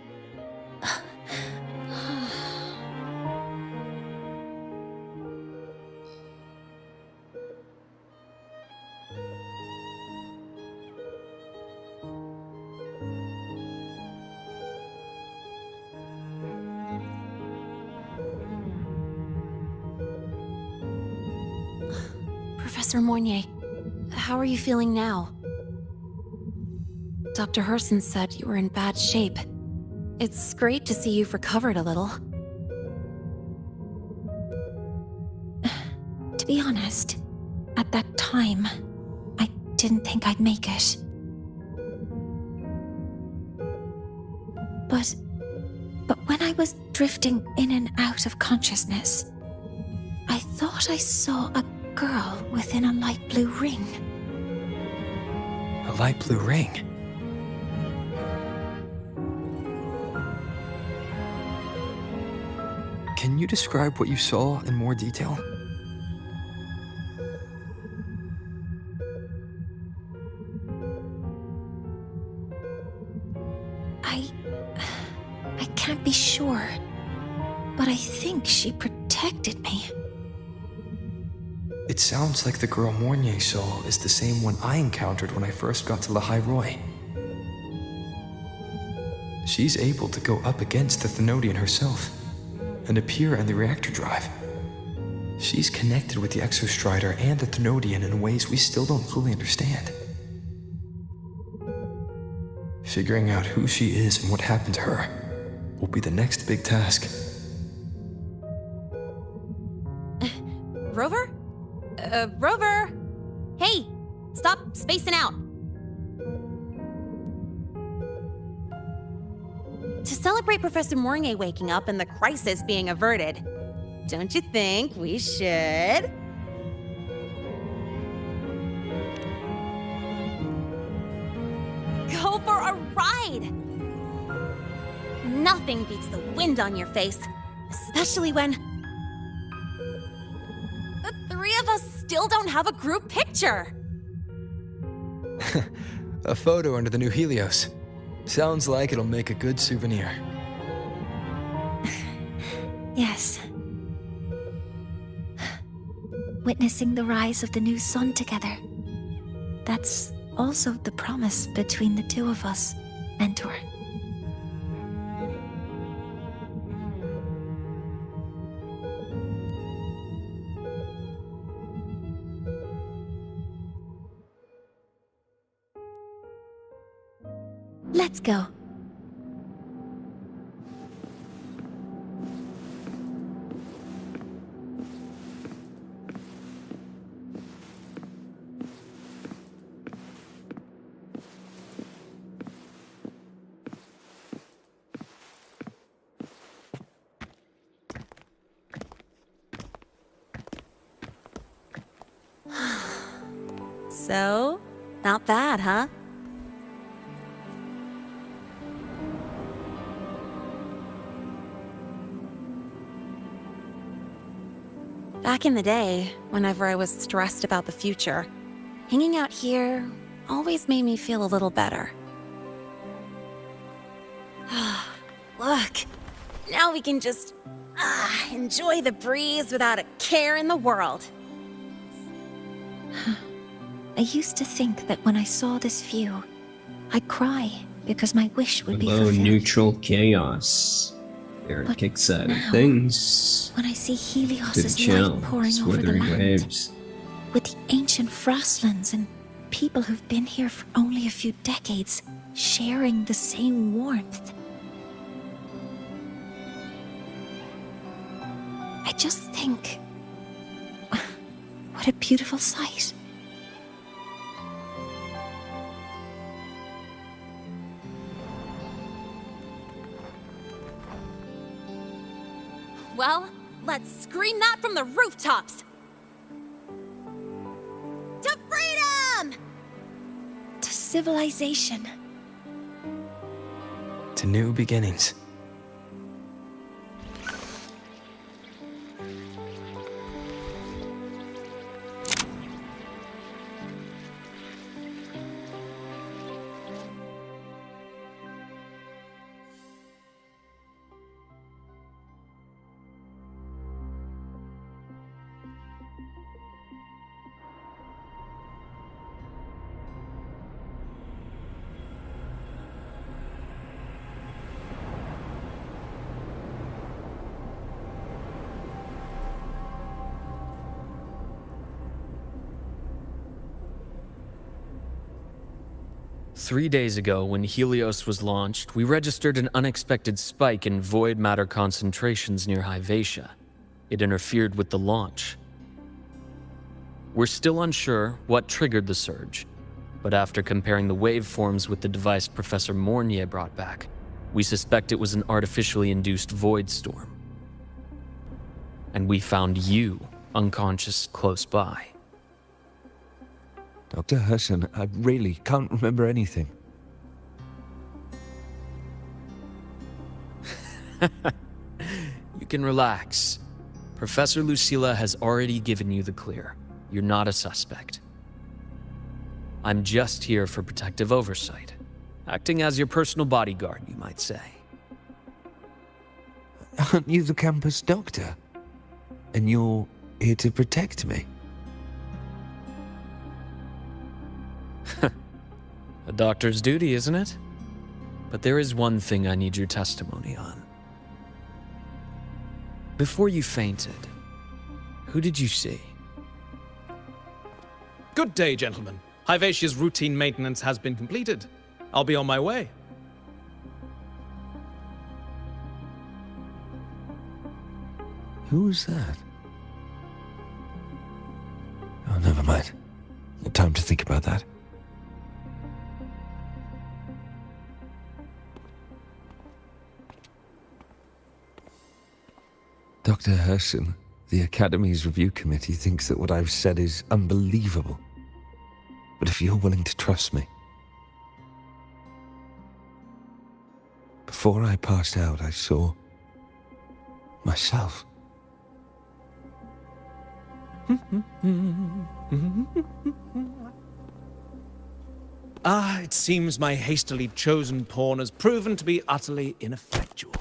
B: Professor Mournier, how are you feeling now? Dr. Herson said you were in bad shape. It's great to see you've recovered a little.
A: To be honest, at that time, I didn't think I'd make it. But when I was drifting in and out of consciousness, I thought I saw a girl within a light blue ring.
F: A light blue ring? Can you describe what you saw in more detail?
A: I can't be sure, but I think she protected me.
F: It sounds like the girl Mournier saw is the same one I encountered when I first got to Lahai Roy. She's able to go up against the Thenodian herself and appear in the reactor drive. She's connected with the Exostrider and the Thenodian in ways we still don't fully understand. Figuring out who she is and what happened to her will be the next big task.
B: Rover? Rover! Hey! Stop spacing out! To celebrate Professor Mournier waking up and the crisis being averted, don't you think we should... go for a ride? Nothing beats the wind on your face, especially when... the three of us still don't have a group picture.
F: A photo under the new Helios. Sounds like it'll make a good souvenir.
A: Yes. Witnessing the rise of the new sun together. That's also the promise between the two of us, Mentor. Let's go.
B: So, not bad, huh? Back in the day, whenever I was stressed about the future, hanging out here always made me feel a little better. Look, now we can just enjoy the breeze without a care in the world.
A: I used to think that when I saw this view, I'd cry because my wish would be
G: Hello,
A: fulfilled.
G: neutral chaos. There are kick-sided things.
A: When I see
G: To
A: Helios's
G: chill,
A: light pouring
G: it's
A: over the
G: Wuthering
A: land,
G: Waves.
A: with the ancient frostlands and people who've been here for only a few decades, sharing the same warmth. I just think, what a beautiful sight.
B: Well, let's scream that from the rooftops! To freedom!
A: To civilization.
F: to new beginnings.
C: Three days ago, when Helios was launched, we registered an unexpected spike in void matter concentrations near Hyvatia. It interfered with the launch. We're still unsure what triggered the surge, but after comparing the waveforms with the device Professor Mornier brought back, we suspect it was an artificially induced void storm. And we found you unconscious close by.
V: Dr. Herson, I really can't remember anything.
C: You can relax. Professor Lucilla has already given you the clear. You're not a suspect. I'm just here for protective oversight, acting as your personal bodyguard, you might say.
V: Aren't you the campus doctor? And you're here to protect me?
C: A doctor's duty, isn't it? But there is one thing I need your testimony on. Before you fainted, who did you see?
W: Good day, gentlemen. Hyvatia's routine maintenance has been completed. I'll be on my way.
V: Who was that? Oh, never mind. No time to think about that. Dr. Herson, the Academy's review committee thinks that what I've said is unbelievable. But if you're willing to trust me... Before I passed out, I saw... myself.
W: It seems my hastily chosen pawn has proven to be utterly ineffectual.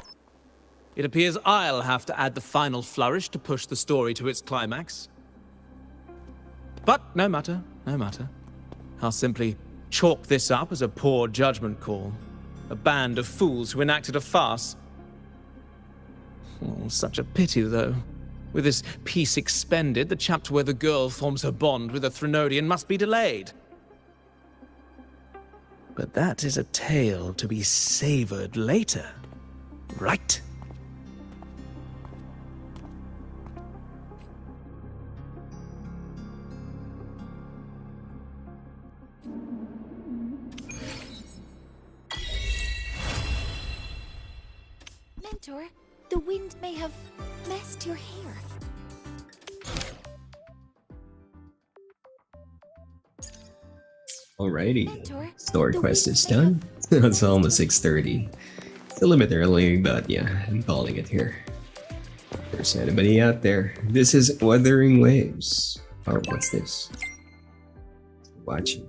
W: It appears I'll have to add the final flourish to push the story to its climax. But no matter, no matter. I'll simply chalk this up as a poor judgment call. A band of fools who enacted a farce. Oh, such a pity, though. With this piece expended, the chapter where the girl forms her bond with a Threnodian must be delayed. But that is a tale to be savored later, right?
A: Mentor, the wind may have messed your hair.
G: Alrighty, story quest is done. It's almost 6:30. It's a little bit early, but yeah, I'm calling it here. If there's anybody out there, this is Wuthering Waves. Or what's this? Watching.